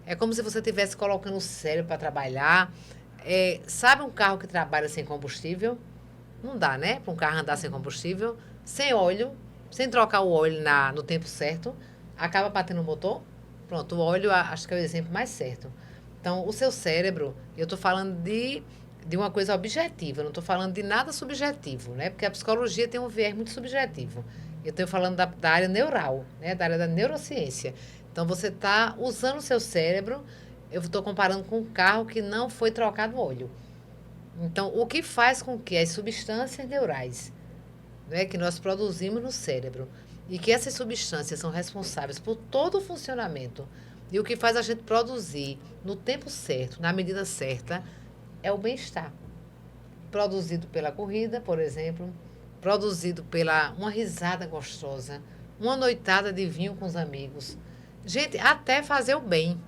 É como se você estivesse colocando o cérebro para trabalhar. Sabe um carro que trabalha sem combustível? Não dá, né? Para um carro andar sem combustível, sem óleo, sem trocar o óleo no tempo certo, acaba batendo o motor. Pronto, o óleo acho que é o exemplo mais certo. Então, o seu cérebro, eu estou falando de uma coisa objetiva, não estou falando de nada subjetivo, né? Porque a psicologia tem um viés muito subjetivo. Eu estou falando da área neural, né? Da área da neurociência. Então, você está usando o seu cérebro, eu estou comparando com um carro que não foi trocado óleo. Então, o que faz com que as substâncias neurais, né, que nós produzimos no cérebro, e que essas substâncias são responsáveis por todo o funcionamento, e o que faz a gente produzir no tempo certo, na medida certa, é o bem-estar. Produzido pela corrida, por exemplo, produzido pela uma risada gostosa, uma noitada de vinho com os amigos. Gente, até fazer o bem.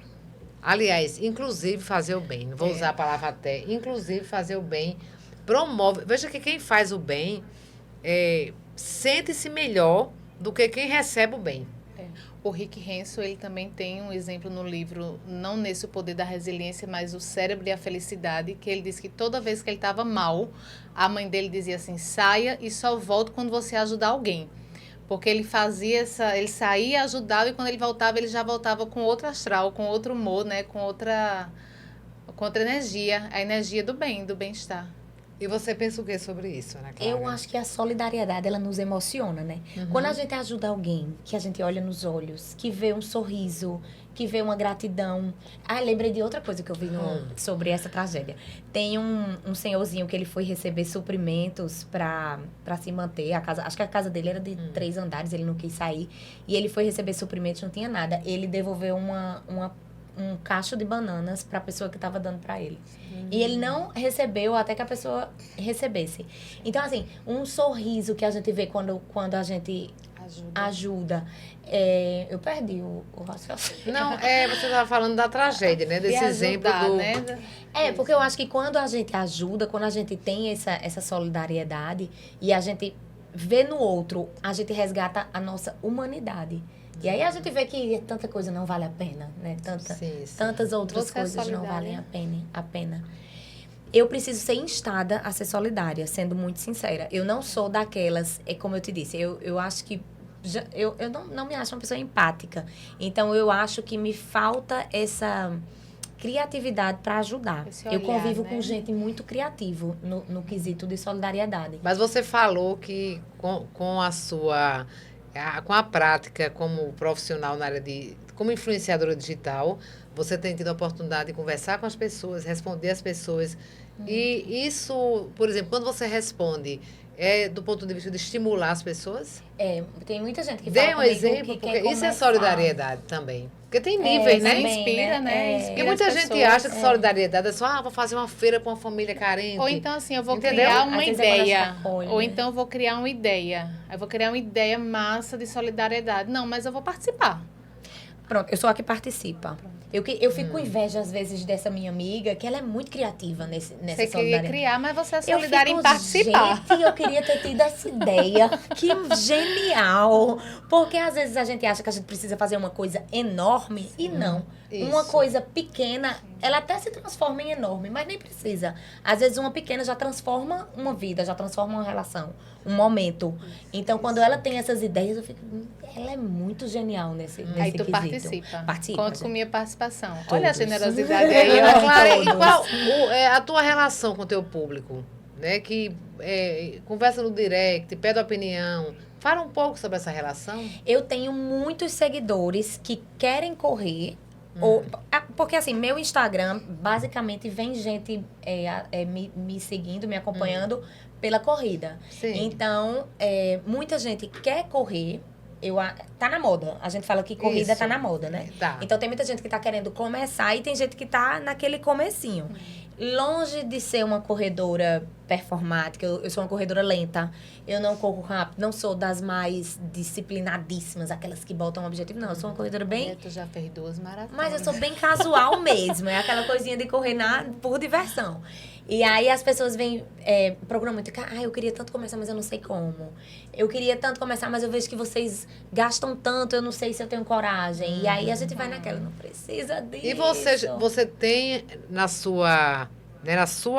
Aliás, inclusive fazer o bem. Não vou usar a palavra até. Inclusive fazer o bem promove. Veja que quem faz o bem sente-se melhor do que quem recebe o bem. O Rick Renzo, ele também tem um exemplo no livro, não nesse O Poder da Resiliência, mas O Cérebro e a Felicidade, que ele diz que toda vez que ele estava mal, a mãe dele dizia assim, saia e só volte quando você ajudar alguém. Porque ele ele saía, ajudava, e quando ele voltava, ele já voltava com outro astral, com outro humor, né? Com outra energia, a energia do bem, do bem-estar. E você pensa o que sobre isso, Ana Clara? Eu acho que a solidariedade, ela nos emociona, né? Uhum. Quando a gente ajuda alguém, que a gente olha nos olhos, que vê um sorriso, que vê uma gratidão. Lembrei de outra coisa que eu vi sobre essa tragédia. Tem um senhorzinho que ele foi receber suprimentos para se manter. Acho que a casa dele era de 3 andares, ele não quis sair. E ele foi receber suprimentos, não tinha nada. Ele devolveu um cacho de bananas para a pessoa que estava dando para ele. E ele não recebeu até que a pessoa recebesse. Então, assim, um sorriso que a gente vê quando a gente ajuda. Eu perdi o raciocínio. Não, você estava falando da tragédia, né? Desse exemplo do... Né? Porque eu acho que quando a gente ajuda, quando a gente tem essa solidariedade e a gente vê no outro, a gente resgata a nossa humanidade. E aí a gente vê que tanta coisa não vale a pena, né? Tantas outras coisas não valem a pena. Eu preciso ser instada a ser solidária, sendo muito sincera. Eu não sou daquelas, como eu te disse, eu acho que... Eu não me acho uma pessoa empática. Então, eu acho que me falta essa criatividade para ajudar. Eu convivo com gente muito criativa no quesito de solidariedade. Mas você falou que com a prática como profissional na área como influenciadora digital, você tem tido a oportunidade de conversar com as pessoas, responder às pessoas. E isso, por exemplo, quando você responde, do ponto de vista de estimular as pessoas? Tem muita gente que fala Dê um exemplo, porque isso é solidariedade também. Porque tem níveis, né? Inspira, né? Porque muita gente acha que solidariedade é só, vou fazer uma feira para uma família carente. Ou então, assim, eu vou criar uma ideia. Ou então, eu vou criar uma ideia. Eu vou criar uma ideia massa de solidariedade. Não, mas eu vou participar. Pronto, eu sou a que participa. Eu fico com inveja, às vezes, dessa minha amiga, que ela é muito criativa nessa solidariedade. Você queria criar, mas você é solidária em participar. Gente, eu queria ter tido essa ideia. Que genial! Porque, às vezes, a gente acha que a gente precisa fazer uma coisa enorme, e não. Isso. Uma coisa pequena, ela até se transforma em enorme, mas nem precisa. Às vezes, uma pequena já transforma uma vida, já transforma uma relação, um momento. Então, quando ela tem essas ideias, eu fico... Ela é muito genial nesse Aí tu quesito. Participa. Conta com minha participação. Todos. Olha a generosidade aí. Clara, e qual a tua relação com o teu público? Né? Que conversa no direct, pede opinião. Fala um pouco sobre essa relação. Eu tenho muitos seguidores que querem correr. Porque, assim, meu Instagram, basicamente, vem gente me seguindo, me acompanhando pela corrida. Sim. Então, muita gente quer correr. Tá na moda. A gente fala que corrida tá na moda, né? Tá. Então, tem muita gente que tá querendo começar e tem gente que tá naquele comecinho. Longe de ser uma corredora performática, eu sou uma corredora lenta. Eu não corro rápido, não sou das mais disciplinadíssimas, aquelas que botam um objetivo. Não, eu sou uma corredora bem... Tu já fez 2 maratonas. Mas eu sou bem casual mesmo. É aquela coisinha de correr por diversão. E aí as pessoas vêm, procuram muito. Eu queria tanto começar, mas eu não sei como. Eu queria tanto começar, mas eu vejo que vocês gastam tanto, eu não sei se eu tenho coragem. E aí a gente vai naquela, não precisa disso. E você tem na sua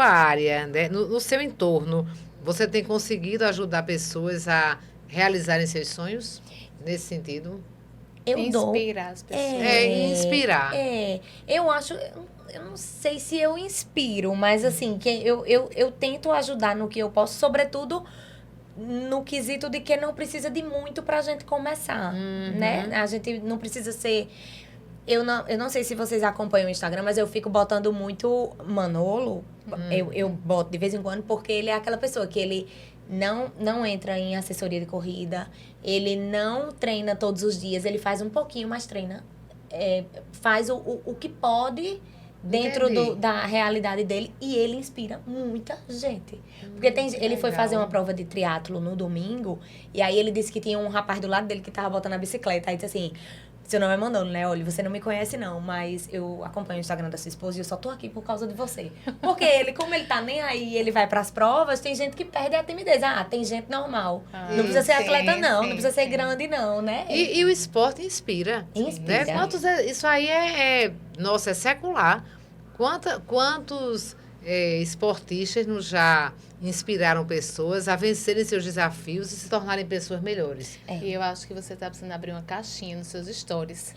área, né, no seu entorno, você tem conseguido ajudar pessoas a realizarem seus sonhos nesse sentido? Inspirar as pessoas. Inspirar. Eu acho, eu não sei se eu inspiro, mas assim, que eu tento ajudar no que eu posso, sobretudo no quesito de que não precisa de muito pra gente começar, né? A gente não precisa ser... Eu não sei se vocês acompanham o Instagram, mas eu fico botando muito Manolo. Eu boto de vez em quando, porque ele é aquela pessoa que ele não entra em assessoria de corrida, ele não treina todos os dias, ele faz um pouquinho, mas treina. Faz o que pode dentro da realidade dele, e ele inspira muita gente. Porque ele foi fazer uma prova de triatlo no domingo, e aí ele disse que tinha um rapaz do lado dele que tava botando a bicicleta, aí disse assim: seu nome é Manolo, né? Olha, você não me conhece não, mas eu acompanho o Instagram da sua esposa e eu só tô aqui por causa de você. Porque ele, como ele tá nem aí, ele vai pras provas, tem gente que perde a timidez. Tem gente normal. Não precisa ser atleta não, não precisa ser grande não, né? E o esporte inspira. Inspira. Né? Isso aí nossa, é secular. Quantos esportistas nos já inspiraram pessoas a vencerem seus desafios e se tornarem pessoas melhores? E eu acho que você está precisando abrir uma caixinha nos seus stories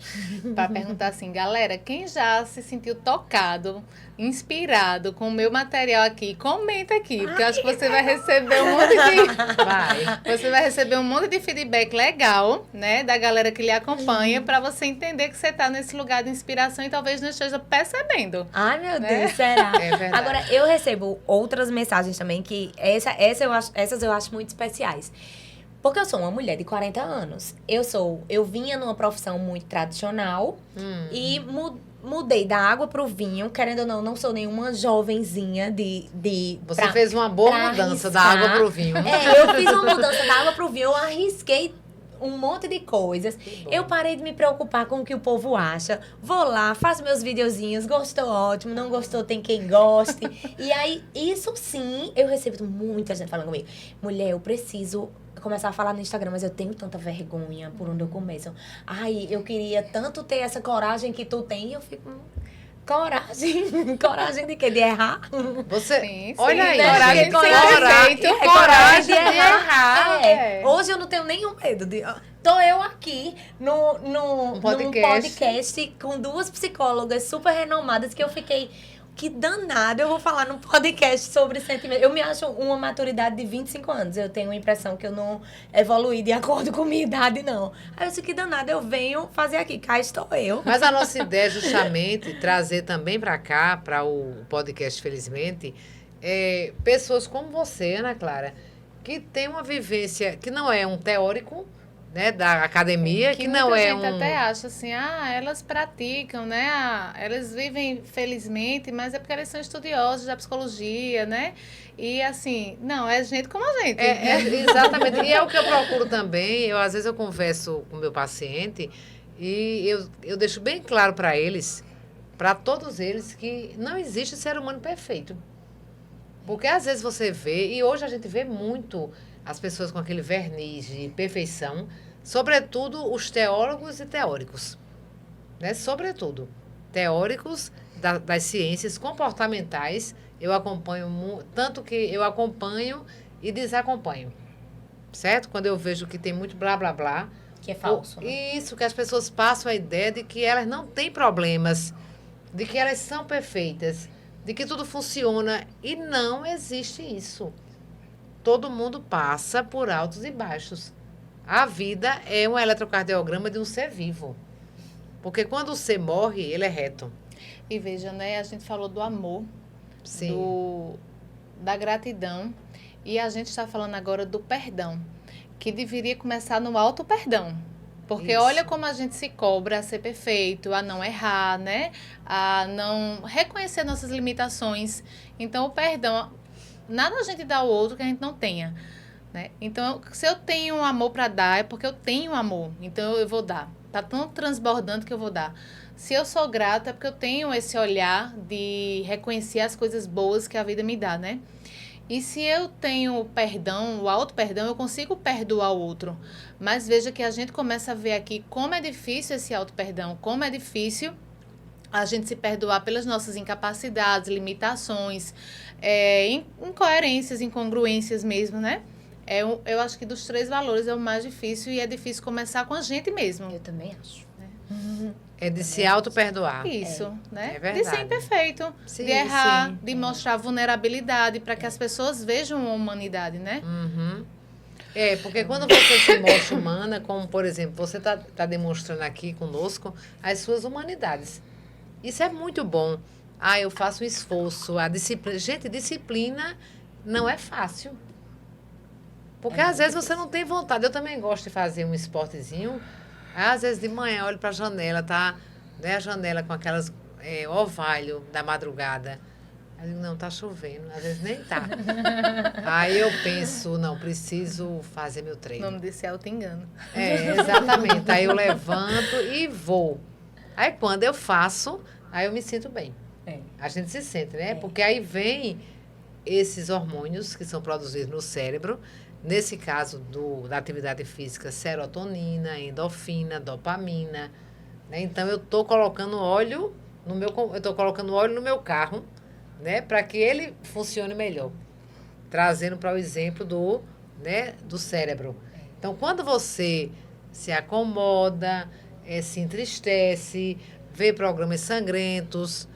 para perguntar assim, galera, quem já se sentiu tocado, inspirado com o meu material aqui, comenta aqui, porque eu acho que você vai receber um monte de você vai receber um monte de feedback legal, né, da galera que lhe acompanha, para você entender que você está nesse lugar de inspiração e talvez não esteja percebendo. Ai, meu Deus, será? É verdade. Agora, eu recebo outras mensagens também que essas eu acho muito especiais. Porque eu sou uma mulher de 40 anos. Eu vinha numa profissão muito tradicional e mudei da água pro vinho, querendo ou não sou nenhuma jovenzinha Você fez uma boa mudança da água pro vinho. Eu fiz uma mudança da água pro vinho, eu arrisquei um monte de coisas. Eu parei de me preocupar com o que o povo acha. Vou lá, faço meus videozinhos, gostou, ótimo, não gostou, tem quem goste. E aí, isso sim, eu recebo muita gente falando comigo. Mulher, eu preciso começar a falar no Instagram, mas eu tenho tanta vergonha por onde eu começo. Eu queria tanto ter essa coragem que tu tem, e eu fico... Coragem? Coragem de quê? De errar? Você, sim, olha aí, coragem coragem de errar. Hoje eu não tenho nenhum medo de... Tô eu aqui num podcast com duas psicólogas super renomadas que eu fiquei... Que danado, eu vou falar num podcast sobre sentimento. Eu me acho uma maturidade de 25 anos. Eu tenho a impressão que eu não evoluí de acordo com minha idade, não. Aí eu disse, que danado, eu venho fazer aqui. Cá estou eu. Mas a nossa ideia é justamente trazer também para cá, para o podcast, felizmente, pessoas como você, Ana Clara, que tem uma vivência que não é um teórico, né, da academia, que não é muita gente até acha assim, elas praticam, né, elas vivem felizmente, mas é porque elas são estudiosos da psicologia, né, e assim, não, é gente como a gente. Exatamente, e é o que eu procuro também, às vezes eu converso com o meu paciente e eu deixo bem claro para eles, para todos eles, que não existe ser humano perfeito. Porque às vezes você vê, e hoje a gente vê muito as pessoas com aquele verniz de perfeição, sobretudo os teólogos e teóricos, né? Sobretudo, teóricos das ciências comportamentais, eu acompanho, tanto que eu acompanho e desacompanho, certo? Quando eu vejo que tem muito blá, blá, blá. Que é falso, né? Isso, que as pessoas passam a ideia de que elas não têm problemas, de que elas são perfeitas, de que tudo funciona, e não existe isso. Todo mundo passa por altos e baixos. A vida é um eletrocardiograma de um ser vivo. Porque quando o ser morre, ele é reto. E veja, né, a gente falou do amor, sim, da gratidão, e a gente está falando agora do perdão, que deveria começar no auto-perdão. Porque isso. Olha como a gente se cobra a ser perfeito, a não errar, né? A não reconhecer nossas limitações. Então, o perdão... Nada a gente dá ao outro que a gente não tenha, né? Então, se eu tenho um amor para dar, é porque eu tenho amor. Então, eu vou dar. Tá tão transbordando que eu vou dar. Se eu sou grata, é porque eu tenho esse olhar de reconhecer as coisas boas que a vida me dá, né? E se eu tenho perdão, o auto-perdão, eu consigo perdoar o outro. Mas veja que a gente começa a ver aqui como é difícil esse auto-perdão, como é difícil a gente se perdoar pelas nossas incapacidades, limitações, incoerências, incongruências mesmo, né? Eu acho que dos 3 valores é o mais difícil e é difícil começar com a gente mesmo. Eu também acho. É de se auto-perdoar. Isso, né? É verdade. De ser imperfeito, Sim, de errar, sim. de mostrar vulnerabilidade para que as pessoas vejam a humanidade, né? Uhum. Porque quando você se mostra humana, como por exemplo, você tá demonstrando aqui conosco as suas humanidades. Isso é muito bom. Eu faço um esforço, a disciplina. Gente, disciplina não é fácil. Porque às vezes você não tem vontade. Eu também gosto de fazer um esportezinho. Às vezes de manhã eu olho para a janela, tá? Né, a janela com aquelas orvalho da madrugada. Aí eu digo, não, tá chovendo. Às vezes nem tá. Aí eu penso, não, preciso fazer meu O treino. nome desse é auto-engano. Exatamente. Aí eu levanto e vou. Aí quando eu faço, aí eu me sinto bem. A gente se sente, né? Porque aí vem esses hormônios que são produzidos no cérebro. Nesse caso da atividade física, serotonina, endorfina, dopamina. Né? Então, eu estou colocando óleo no meu carro, né? Para que ele funcione melhor. Trazendo para o exemplo do cérebro. Então, quando você se acomoda, se entristece, vê programas sangrentos,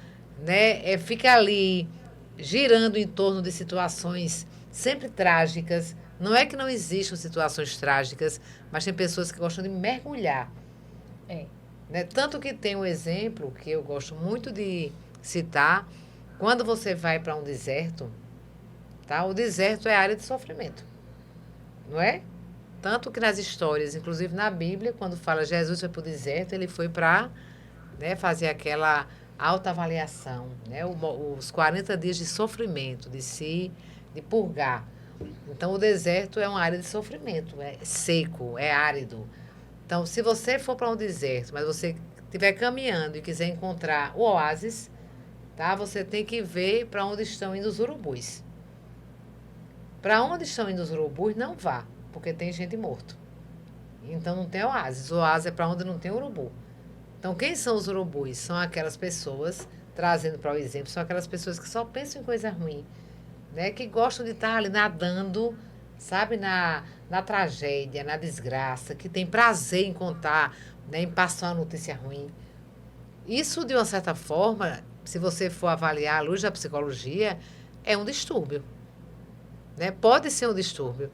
né? Fica ali girando em torno de situações sempre trágicas. Não é que não existam situações trágicas, mas tem pessoas que gostam de mergulhar. Né? Tanto que tem um exemplo que eu gosto muito de citar. Quando você vai para um deserto, tá? O deserto é área de sofrimento. Não é? Tanto que nas histórias, inclusive na Bíblia, quando fala Jesus foi para o deserto, ele foi para fazer aquela autoavaliação, né? Os 40 dias de sofrimento, de purgar. Então, o deserto é uma área de sofrimento, é seco, é árido. Então, se você for para um deserto, mas você estiver caminhando e quiser encontrar o oásis, tá? Você tem que ver para onde estão indo os urubus. Para onde estão indo os urubus, não vá, porque tem gente morto. Então, não tem oásis. O oásis é para onde não tem urubu. Então, quem são os urubus? São aquelas pessoas, trazendo para o exemplo, são aquelas pessoas que só pensam em coisa ruim. Né, que gostam de estar ali nadando, sabe, na tragédia, na desgraça, que tem prazer em contar, né, em passar uma notícia ruim. Isso, de uma certa forma, se você for avaliar à luz da psicologia, é um distúrbio. Né? Pode ser um distúrbio.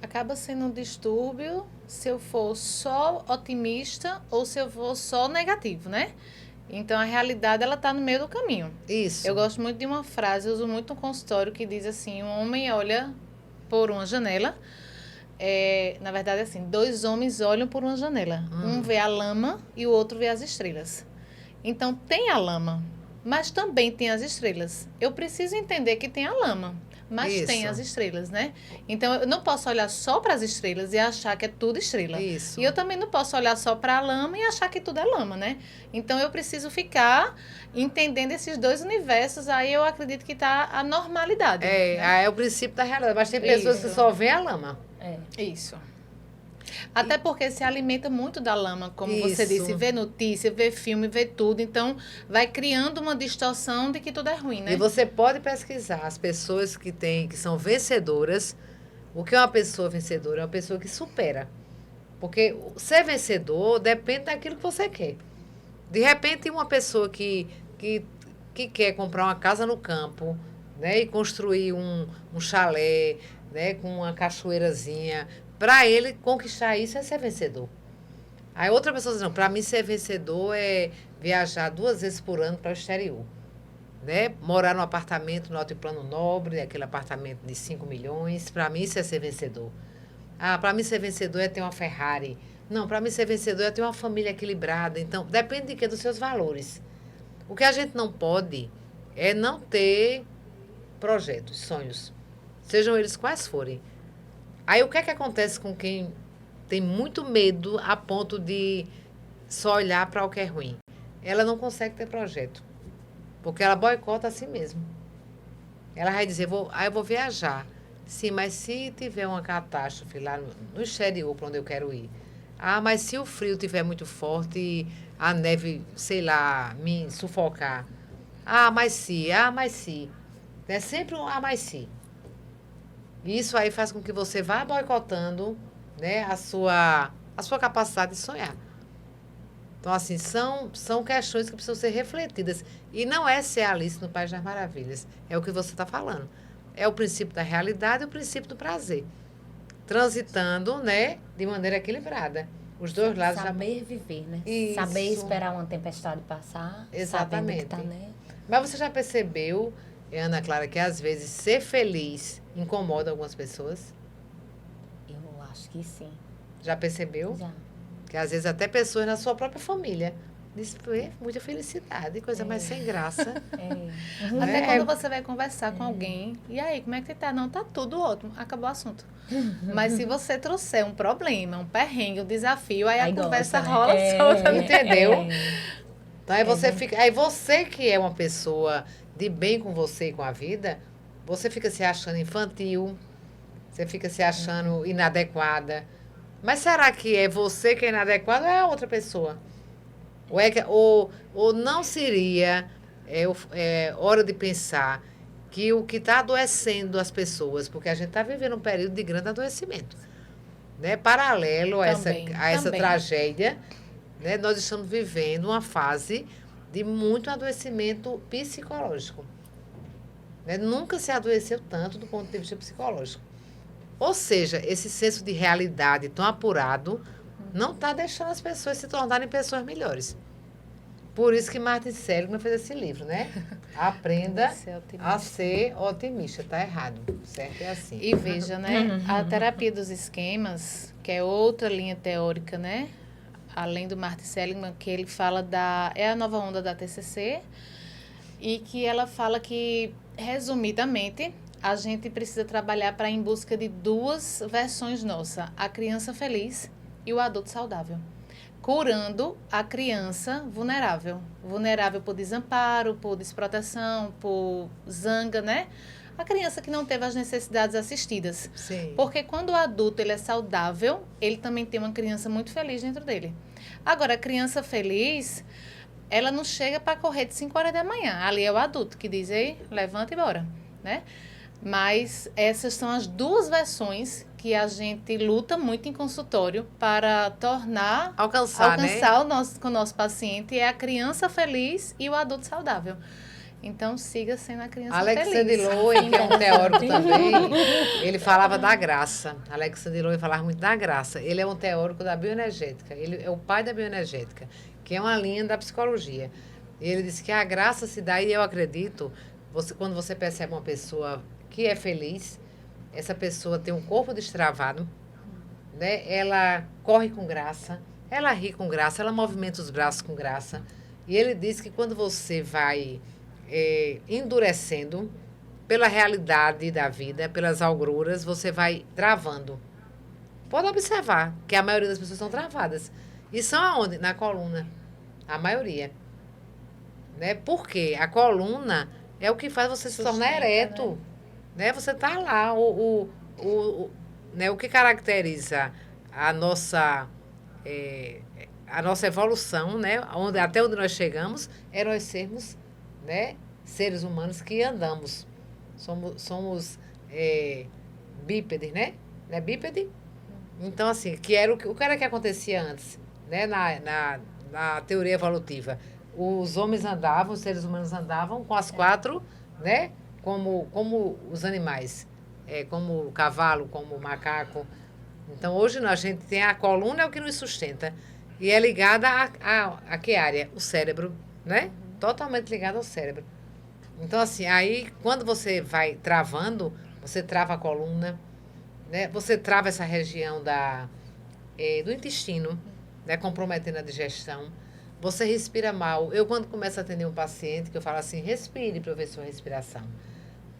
Acaba sendo um distúrbio se eu for só otimista ou se eu for só negativo, né? Então, a realidade, ela está no meio do caminho. Isso. Eu gosto muito de uma frase, eu uso muito no consultório, que diz assim, um homem olha por uma janela, na verdade, assim, 2 homens olham por uma janela. Um vê a lama e o outro vê as estrelas. Então, tem a lama, mas também tem as estrelas. Eu preciso entender que tem a lama, mas tem as estrelas, né? Então, eu não posso olhar só para as estrelas e achar que é tudo estrela. Isso. E eu também não posso olhar só para a lama e achar que tudo é lama, né? Então, eu preciso ficar entendendo esses 2 universos. Aí, eu acredito que está a normalidade. Né? É o princípio da realidade. Mas tem pessoas que só veem a lama. Isso. Até porque se alimenta muito da lama, como você disse, vê notícia, vê filme, vê tudo. Então, vai criando uma distorção de que tudo é ruim, né? E você pode pesquisar as pessoas que são vencedoras. O que é uma pessoa vencedora? É uma pessoa que supera. Porque ser vencedor depende daquilo que você quer. De repente, uma pessoa que quer comprar uma casa no campo, né, e construir um chalé, né, com uma cachoeirazinha, para ele conquistar isso é ser vencedor. Aí outra pessoa diz, não, para mim ser vencedor é viajar 2 vezes por ano para o exterior. Né? Morar num apartamento no Altiplano Nobre, aquele apartamento de 5 milhões, para mim isso é ser vencedor. Para mim ser vencedor é ter uma Ferrari. Não, para mim ser vencedor é ter uma família equilibrada. Então, depende de quê? Dos seus valores. O que a gente não pode é não ter projetos, sonhos. Sejam eles quais forem. Aí, o que é que acontece com quem tem muito medo a ponto de só olhar para o que é ruim? ela não consegue ter projeto. Porque ela boicota a si mesma. Ela vai dizer, eu vou viajar. Sim, mas se tiver uma catástrofe lá no exterior, para onde eu quero ir. Ah, mas se o frio tiver muito forte e a neve, sei lá, me sufocar. Ah, mas se. É sempre um mas se. Isso aí faz com que você vá boicotando, né, a sua capacidade de sonhar. Então, assim, são questões que precisam ser refletidas. E não é ser Alice no País das Maravilhas. É o que você está falando. É o princípio da realidade e o princípio do prazer. Transitando, né, de maneira equilibrada. Os dois lados. Saber viver, né? Isso. Saber esperar uma tempestade passar. Exatamente. Sabendo que tá, né? Mas você já percebeu, Ana Clara, que às vezes ser feliz incomoda algumas pessoas? Eu acho que sim. Já percebeu? Já. Que às vezes até pessoas na sua própria família dizem, muita felicidade, coisa mais sem graça. Até quando você vai conversar com alguém, e aí, como é que tá? Não, tá tudo ótimo, acabou o assunto. Mas se você trouxer um problema, um perrengue, um desafio, aí a conversa gosta, né? rola solta, né? Entendeu? Então, aí você fica. Aí você que é uma pessoa de bem com você e com a vida, você fica se achando infantil, você fica se achando inadequada. Mas será que é você que é inadequado ou é a outra pessoa? Ou não seria hora de pensar que o que está adoecendo as pessoas, porque a gente está vivendo um período de grande adoecimento, né? Paralelo a essa tragédia, né? Nós estamos vivendo uma fase de muito adoecimento psicológico. Né? Nunca se adoeceu tanto do ponto de vista psicológico. Ou seja, esse senso de realidade tão apurado não está deixando as pessoas se tornarem pessoas melhores. Por isso que Martin Seligman fez esse livro, né? Aprenda a ser otimista. Está errado, certo? É assim. E veja, né? A terapia dos esquemas, que é outra linha teórica, né? Além do Martin Seligman, que ele fala é a nova onda da TCC, e que ela fala que, resumidamente, a gente precisa trabalhar para em busca de duas versões nossa, a criança feliz e o adulto saudável. Curando a criança vulnerável. Vulnerável por desamparo, por desproteção, por zanga, né? A criança que não teve as necessidades assistidas. Sim. Porque quando o adulto ele é saudável, ele também tem uma criança muito feliz dentro dele. Agora, a criança feliz, ela não chega para correr de 5 horas da manhã. Ali é o adulto que diz, ei, levanta e bora, né? Mas essas são as duas versões que a gente luta muito em consultório para alcançar né? Com o nosso paciente, é a criança feliz e o adulto saudável. Então, siga sendo a criança Alexander feliz. Lowen, que é um teórico também, ele falava da graça. Alexander Lowen falava muito da graça. Ele é um teórico da bioenergética. Ele é o pai da bioenergética, que é uma linha da psicologia. Ele disse que a graça se dá, e eu acredito, quando você percebe uma pessoa que é feliz, essa pessoa tem um corpo destravado, né? Ela corre com graça, ela ri com graça, ela movimenta os braços com graça. E ele diz que quando você vai endurecendo pela realidade da vida, pelas agruras, você vai travando. Pode observar que a maioria das pessoas são travadas. E são aonde? Na coluna. A maioria. Né? Porque a coluna é o que faz você se tornar ereto. Né? Você está lá. Né? O que caracteriza a nossa evolução, né? Até onde nós chegamos, é nós sermos, né, seres humanos que andamos. Somos bípedes, né? Não é bípede? Então, assim, o que era que acontecia antes, né? Na teoria evolutiva. Os homens andavam, os seres humanos andavam com as quatro, né? Como os animais. Como o cavalo, como o macaco. Então, hoje a gente tem a coluna, é o que nos sustenta. E é ligada a que área? O cérebro, né? Totalmente ligada ao cérebro. Então, assim, aí, quando você vai travando, você trava a coluna, né? Você trava essa região do intestino, né? Comprometendo a digestão. Você respira mal. Eu, quando começo a atender um paciente, que eu falo assim, respire para eu ver sua respiração.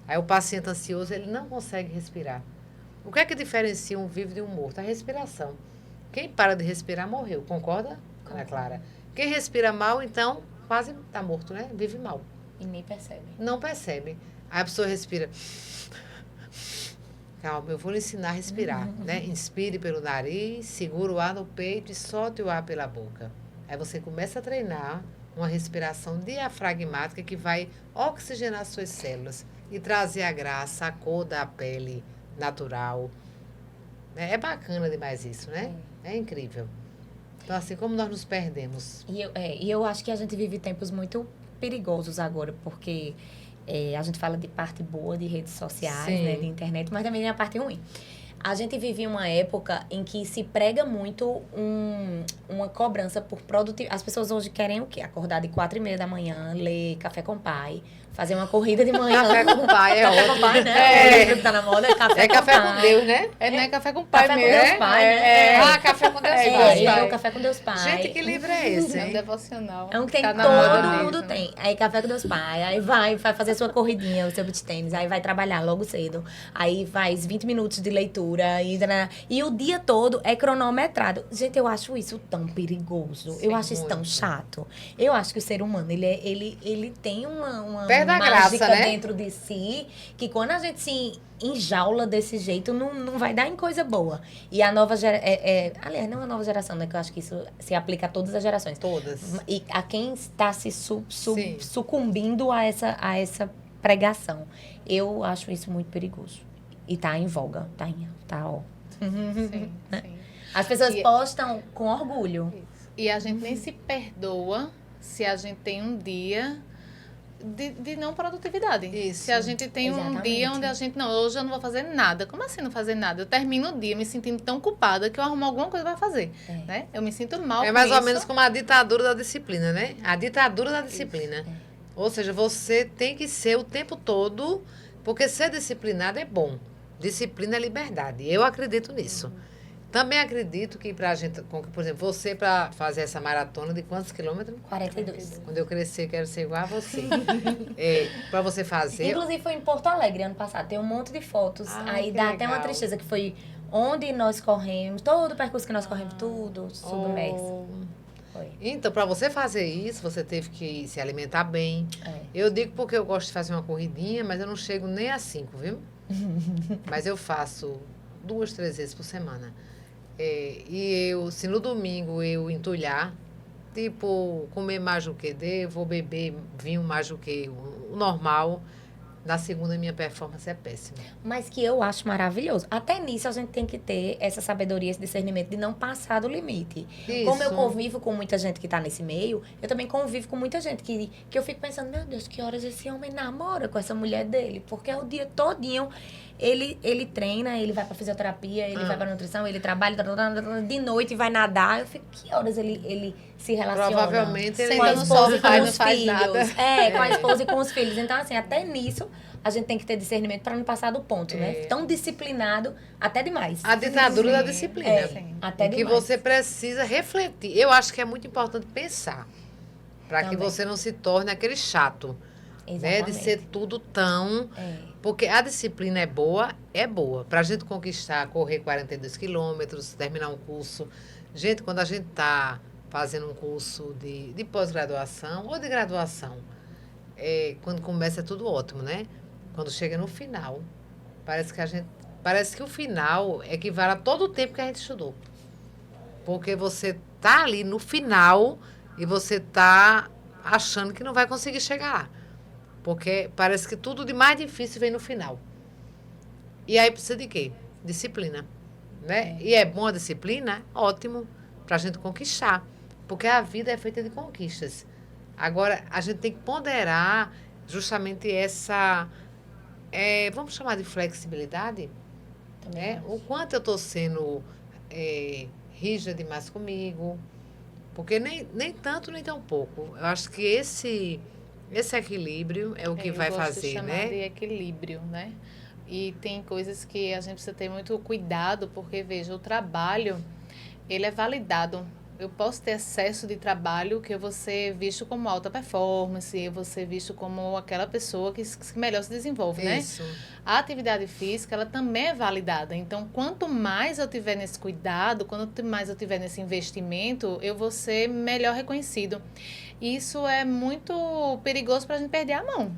Aí o paciente ansioso, ele não consegue respirar. O que é que diferencia um vivo de um morto? A respiração. Quem para de respirar morreu, concorda, Ana Clara? Quem respira mal, então, quase tá morto, né? Vive mal. E nem percebe. Não percebe. Aí a pessoa respira. Calma, eu vou lhe ensinar a respirar, né? Inspire pelo nariz, segura o ar no peito e solte o ar pela boca. Aí você começa a treinar uma respiração diafragmática que vai oxigenar suas células e trazer a graça, a cor da pele natural. É bacana demais isso, né? É incrível. Então, assim, como nós nos perdemos. E eu acho que a gente vive tempos muito perigosos agora, porque a gente fala de parte boa de redes sociais, né, de internet, mas também tem a parte ruim. A gente vive uma época em que se prega muito uma cobrança por produtividade. As pessoas hoje querem o quê? Acordar de 4h30 da manhã, ler Café com Pai, fazer uma corrida de manhã. Café com pai, Café com pai, né? O livro que tá na moda é Café com café Pai. com Deus, né? Não é café com pai Café mesmo. com Deus Pai, né? Ah, café com Deus Pai. O Café com Deus Pai. Gente, que livro é esse, É um hein? devocional. É um que tem Tá na moda todo mundo mesmo. tem. Aí Café com Deus Pai, aí vai fazer sua corridinha, o seu beach tênis, aí vai trabalhar logo cedo, aí faz 20 minutos de leitura, e o dia todo é cronometrado. Gente, eu acho isso tão perigoso. Sim, eu acho isso tão muito. chato. Eu acho que o ser humano, ele tem uma Perde a mágica graça, né? dentro de si, que quando a gente se enjaula desse jeito, não vai dar em coisa boa. E a nova geração, aliás, não a nova geração, né, que eu acho que isso se aplica a todas as gerações. Todas. E a quem está se Sim. sucumbindo a essa pregação. Eu acho isso muito perigoso. E tá em voga, ó. Sim, sim. As pessoas E- postam com orgulho. Isso. E a gente nem se perdoa se a gente tem um dia de não produtividade. Isso. Se a gente tem um Exatamente. dia onde a gente, não, hoje eu não vou fazer nada. Como assim não fazer nada? Eu termino o dia me sentindo tão culpada que eu arrumo alguma coisa para fazer. Né? Eu me sinto mal É com mais ou isso. menos como a ditadura da disciplina, né? A ditadura da disciplina. Ou seja, você tem que ser o tempo todo, porque ser disciplinado é bom. Disciplina é liberdade. Eu acredito nisso. Também acredito que pra gente, por exemplo, você para fazer essa maratona de quantos quilômetros? 42. Quando eu crescer, quero ser igual a você. Para você fazer. Inclusive foi em Porto Alegre ano passado. Tem um monte de fotos. Ah, Aí que dá até uma legal. tristeza que foi onde nós corremos, todo o percurso que nós corremos, tudo submerso. Foi. Então, para você fazer isso, você teve que se alimentar bem. Eu digo porque eu gosto de fazer uma corridinha, mas eu não chego nem a 5, viu? Mas eu faço 2, 3 vezes por semana. E eu, se no domingo eu entulhar, tipo, comer mais do que vou beber vinho mais do que o normal, na segunda minha performance é péssima. Mas que eu acho maravilhoso. Até nisso a gente tem que ter essa sabedoria, esse discernimento de não passar do limite. Como eu Isso. convivo com muita gente que tá nesse meio, eu também convivo com muita gente que eu fico pensando, meu Deus, que horas esse homem namora com essa mulher dele? Porque é o dia todinho ele treina, ele vai pra fisioterapia, ele vai pra nutrição, ele trabalha de noite vai nadar. Eu fico, que horas ele se relaciona? Provavelmente ele com a Senta no esposa e sofá e com não os faz filhos. nada. Com a esposa e com os filhos. Então, assim, até nisso a gente tem que ter discernimento para não passar do ponto, né? Tão disciplinado, até demais. A ditadura da Sim. disciplina. Sim. Até que demais. você precisa refletir. Eu acho que é muito importante pensar. Para que Também. você não se torne aquele chato. Né? De ser tudo tão... Porque a disciplina é boa. Para a gente conquistar, correr 42 quilômetros, terminar um curso. Gente, quando a gente está fazendo um curso de pós-graduação ou de graduação, quando começa é tudo ótimo, né? Quando chega no final, parece que o final equivale a todo o tempo que a gente estudou. Porque você tá ali no final e você tá achando que não vai conseguir chegar lá. Porque parece que tudo de mais difícil vem no final. E aí precisa de quê? Disciplina. Né? E é bom a disciplina? Ótimo, para a gente conquistar. Porque a vida é feita de conquistas. Agora, a gente tem que ponderar justamente essa, vamos chamar de flexibilidade, né? O quanto eu estou sendo rígida demais comigo. Porque nem tanto, nem tão pouco. Eu acho que esse equilíbrio é o que vai Eu gosto de fazer, chamar né? de equilíbrio, né? E tem coisas que a gente precisa ter muito cuidado, porque, veja, o trabalho, ele é validado. Eu posso ter excesso de trabalho que eu vou ser visto como alta performance, eu vou ser visto como aquela pessoa que melhor se desenvolve, né? Isso. A atividade física, ela também é validada. Então, quanto mais eu tiver nesse cuidado, quanto mais eu tiver nesse investimento, eu vou ser melhor reconhecido. Isso é muito perigoso para a gente perder a mão.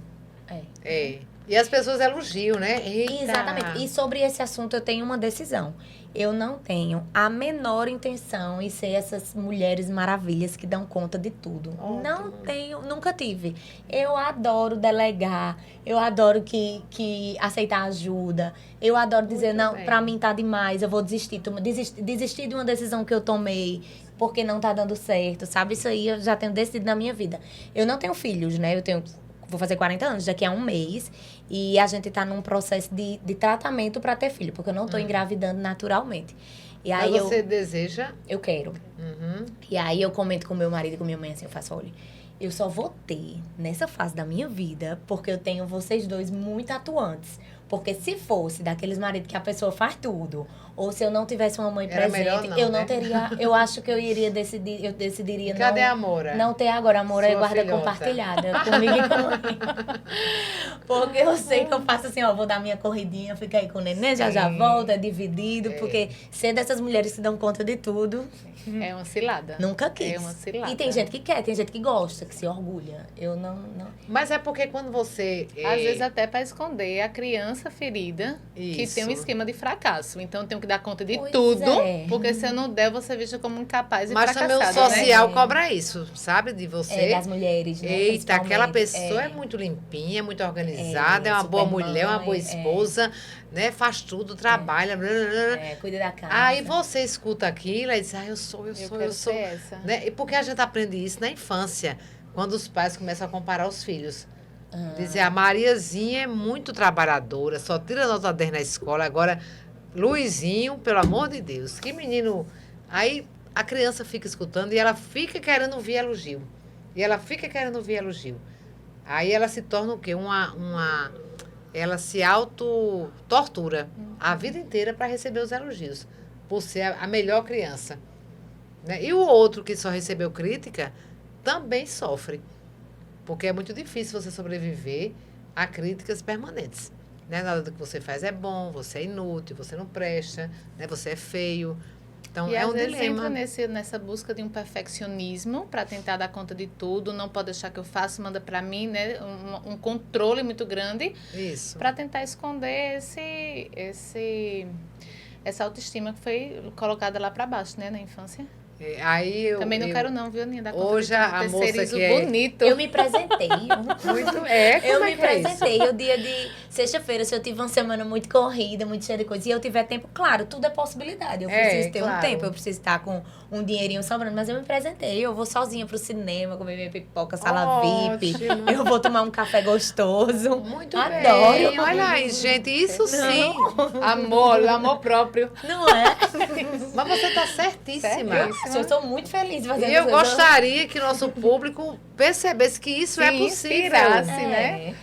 É. E as pessoas elogiam, né? Eita. Exatamente. E sobre esse assunto eu tenho uma decisão. Eu não tenho a menor intenção em ser essas mulheres maravilhas que dão conta de tudo. Ótimo. Não tenho, nunca tive. Eu adoro delegar, eu adoro que aceitar ajuda, eu adoro dizer, Muito não, bem. pra mim tá demais, eu vou desistir. Desistir de uma decisão que eu tomei porque não tá dando certo, sabe? Isso aí eu já tenho decidido na minha vida. Eu não tenho filhos, né? Vou fazer 40 anos daqui a um mês. E a gente tá num processo de tratamento para ter filho, porque eu não tô engravidando naturalmente. E aí Mas você deseja? eu quero. Uhum. E aí eu comento com meu marido e com minha mãe assim, eu faço, olha, eu só vou ter nessa fase da minha vida porque eu tenho vocês dois muito atuantes. Porque se fosse daqueles maridos que a pessoa faz tudo, ou se eu não tivesse uma mãe Era melhor presente, não, eu não né? teria, eu acho que eu iria decidir, eu decidiria Cadê a não Amora? não ter agora, amor é Sua guarda filhota. compartilhada comigo e com a mãe. Porque eu sei que eu faço assim, ó, vou dar minha corridinha, fica aí com o neném, já Sim. volta, é dividido, É. porque ser dessas mulheres que dão conta de tudo, É uma cilada. nunca quis. É uma cilada. E tem gente que quer, tem gente que gosta, que se orgulha. Eu não. Mas é porque quando você... Às vezes até para esconder a criança ferida que Isso. tem um esquema de fracasso. Então eu tenho que dar conta de Pois tudo, é. porque se eu não der, você vista como incapaz e Mas também o fracassada, social né? cobra isso, sabe? De você. É, das mulheres, né? Eita, aquela principalmente. pessoa é muito limpinha, muito organizada, é uma super boa mulher, uma boa mãe, esposa, né? Faz tudo, trabalha, blá, blá, blá. Cuida da casa. Aí você escuta aquilo e diz, eu sou. Eu quero ser essa. Né? E porque a gente aprende isso na infância, quando os pais começam a comparar os filhos. Dizer, a Mariazinha é muito trabalhadora, só tira nota 10 na escola, agora Luizinho, pelo amor de Deus, que menino... Aí a criança fica escutando e ela fica querendo ouvir elogio. E ela fica querendo ouvir elogio. Aí ela se torna o quê? Ela se auto-tortura a vida inteira para receber os elogios, por ser a melhor criança. Né? E o outro que só recebeu crítica também sofre. Porque é muito difícil você sobreviver a críticas permanentes. Né? Nada do que você faz é bom, você é inútil, você não presta, né? Você é feio. Então, E é às um vezes dilema. entra nessa busca de um perfeccionismo para tentar dar conta de tudo, não pode deixar que eu faça, manda para mim, né? Um controle muito grande Isso. para tentar esconder essa autoestima que foi colocada lá para baixo, né, na infância. Aí eu, Também não quero não, viu, Aninha? Dar conta Hoje de a tudo, moça terceirizo que é- bonito. Eu me presentei. Muito Eu como me é que é isso? presentei o dia de sexta-feira, se eu tive uma semana muito corrida, muito cheia de coisa, e eu tiver tempo, claro, tudo é possibilidade. Eu preciso ter um claro. tempo, eu preciso estar com um dinheirinho sobrando, mas eu me presentei. Eu vou sozinha pro cinema, comer minha pipoca, sala VIP. Ótimo. Eu vou tomar um café gostoso. Muito Adoro. bem. Olha aí, gente, isso sim. Amor próprio. Não é? Mas você está certíssima. Certíssima. Eu sou muito feliz fazendo E eu isso. gostaria que nosso público percebesse que isso é Se possível. inspirasse, É. né?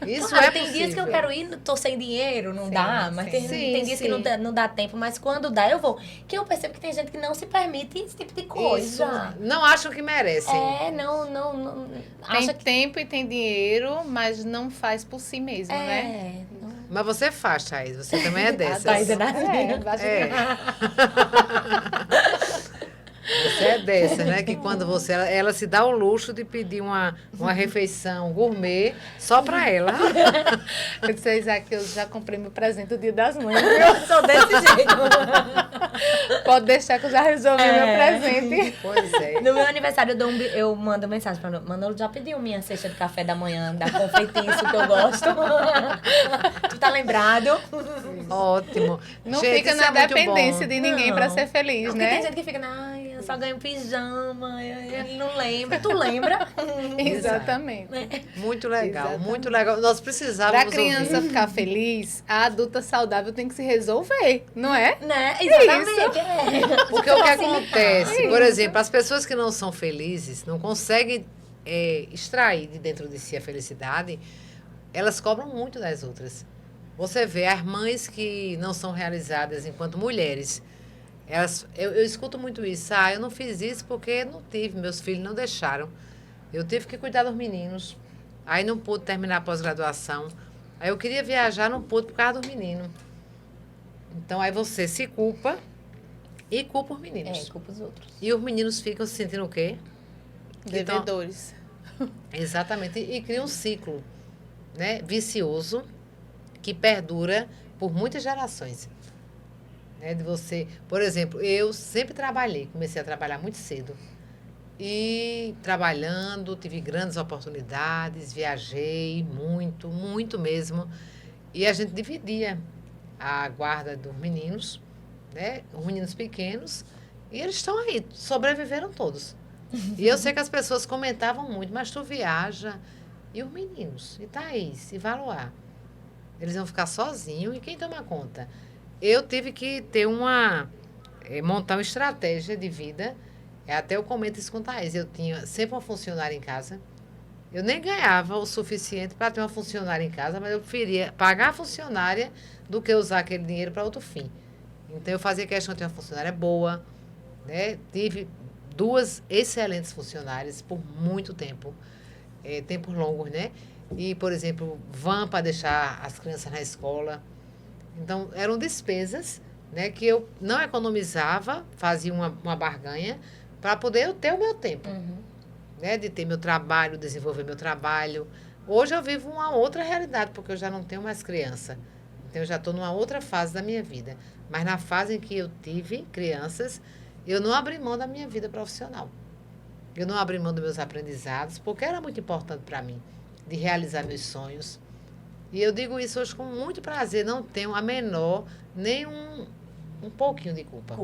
Isso Claro, é tem possível. dias que eu quero ir, tô sem dinheiro, não Sim, dá, mas sim. tem, Sim, tem dias sim. que não dá tempo, mas quando dá, eu vou. Que eu percebo que tem gente que não se permite esse tipo de Isso. coisa. Não acham que merecem. É, não Tem acha que tempo e tem dinheiro, mas não faz por si mesmo, né? não. Mas você faz, Thaís. Você também é dessas. Thaís é da- É. Você é dessa, né? Que quando você... Ela se dá o luxo de pedir uma refeição gourmet só pra ela. Eu disse, Isaac, eu já comprei meu presente do Dia das Mães. Eu sou desse jeito. Pode deixar que eu já resolvi É. meu presente. Pois é. No meu aniversário, eu mando mensagem pra Manolo. Já pediu minha cesta de café da manhã, da confeitiço que eu gosto. Tu tá lembrado? Ótimo. Não Gente, fica isso na é muito dependência bom. de ninguém Não. pra ser feliz, Porque tem né? gente que fica, ai, eu só ganho pijama, ele não lembra. Tu lembra? Exatamente. Muito legal, Exatamente. muito legal. Nós Pra precisávamos criança ouvir. ficar feliz, a adulta saudável tem que se resolver, não é? Né? Exatamente. É. Porque o que Facilitar. acontece, por exemplo, as pessoas que não são felizes, não conseguem extrair de dentro de si a felicidade, elas cobram muito das outras. Você vê as mães que não são realizadas enquanto mulheres, eu escuto muito isso. Eu não fiz isso porque não tive, meus filhos não deixaram. Eu tive que cuidar dos meninos. Aí não pude terminar a pós-graduação. Aí eu queria viajar, não pude por causa dos meninos. Então aí você se culpa e culpa os meninos. Culpa os outros. E os meninos ficam se sentindo o quê? Devedores. Exatamente. E cria um ciclo, né, vicioso que perdura por muitas gerações. Né, de você, por exemplo, eu sempre trabalhei, comecei a trabalhar muito cedo. E trabalhando, tive grandes oportunidades, viajei muito, muito mesmo. E a gente dividia a guarda dos meninos, né? Os meninos pequenos, e eles estão aí, sobreviveram todos. E eu sei que as pessoas comentavam muito, mas tu viaja, e os meninos, e Thaís, e Valoar, eles vão ficar sozinhos, e quem toma conta? Eu tive que ter montar uma estratégia de vida, até eu comento isso com Thaís, eu tinha sempre uma funcionária em casa, eu nem ganhava o suficiente para ter uma funcionária em casa, mas eu preferia pagar a funcionária do que usar aquele dinheiro para outro fim. Então, eu fazia questão de ter uma funcionária boa, né? Tive 2 excelentes funcionárias por muito tempo, tempos longos, né? E, por exemplo, van para deixar as crianças na escola. Então, eram despesas, né, que eu não economizava, fazia uma barganha para poder eu ter o meu tempo. Né, de ter meu trabalho, desenvolver meu trabalho. Hoje eu vivo uma outra realidade, porque eu já não tenho mais criança. Então, eu já estou numa outra fase da minha vida. Mas na fase em que eu tive crianças, eu não abri mão da minha vida profissional. Eu não abri mão dos meus aprendizados, porque era muito importante para mim, de realizar meus sonhos. E eu digo isso hoje com muito prazer, não tenho a menor, nem um pouquinho de culpa.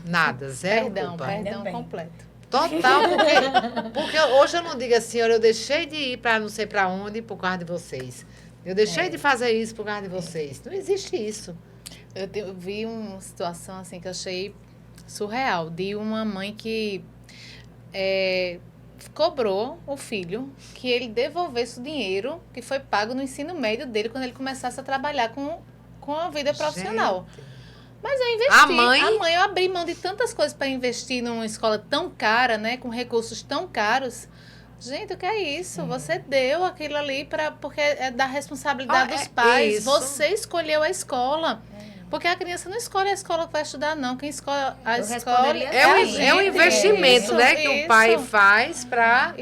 Nada, zero culpa. Perdão completo. Total, porque hoje eu não digo assim, olha, eu deixei de ir para não sei para onde por causa de vocês. Eu deixei de fazer isso por causa de vocês. Não existe isso. Eu vi uma situação assim que eu achei surreal, de uma mãe que cobrou o filho que ele devolvesse o dinheiro que foi pago no ensino médio dele quando ele começasse a trabalhar com a vida profissional. Gente. Mas eu investi. A mãe, eu abri mão de tantas coisas para investir numa escola tão cara, né? Com recursos tão caros. Gente, o que é isso? Você deu aquilo ali porque é da responsabilidade dos pais. Isso. Você escolheu a escola. Porque a criança não escolhe a escola que vai estudar, não. Quem escolhe a escola é um investimento, isso, né? Que o pai faz para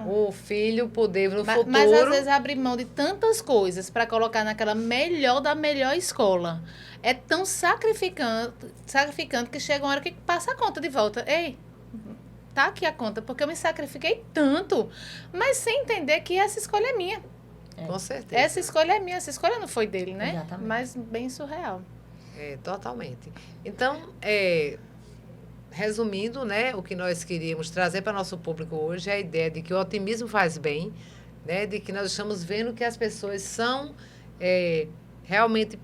o filho poder no futuro. Mas às vezes abrir mão de tantas coisas para colocar naquela melhor da melhor escola. É tão sacrificante que chega uma hora que passa a conta de volta. Ei, tá aqui a conta, porque eu me sacrifiquei tanto, mas sem entender que essa escolha é minha. Com certeza. Essa escolha é minha, essa escolha não foi dele, né? Exatamente. Mas bem surreal. Totalmente. Então, resumindo, né, o que nós queríamos trazer para nosso público hoje é a ideia de que o otimismo faz bem, né, de que nós estamos vendo que as pessoas são realmente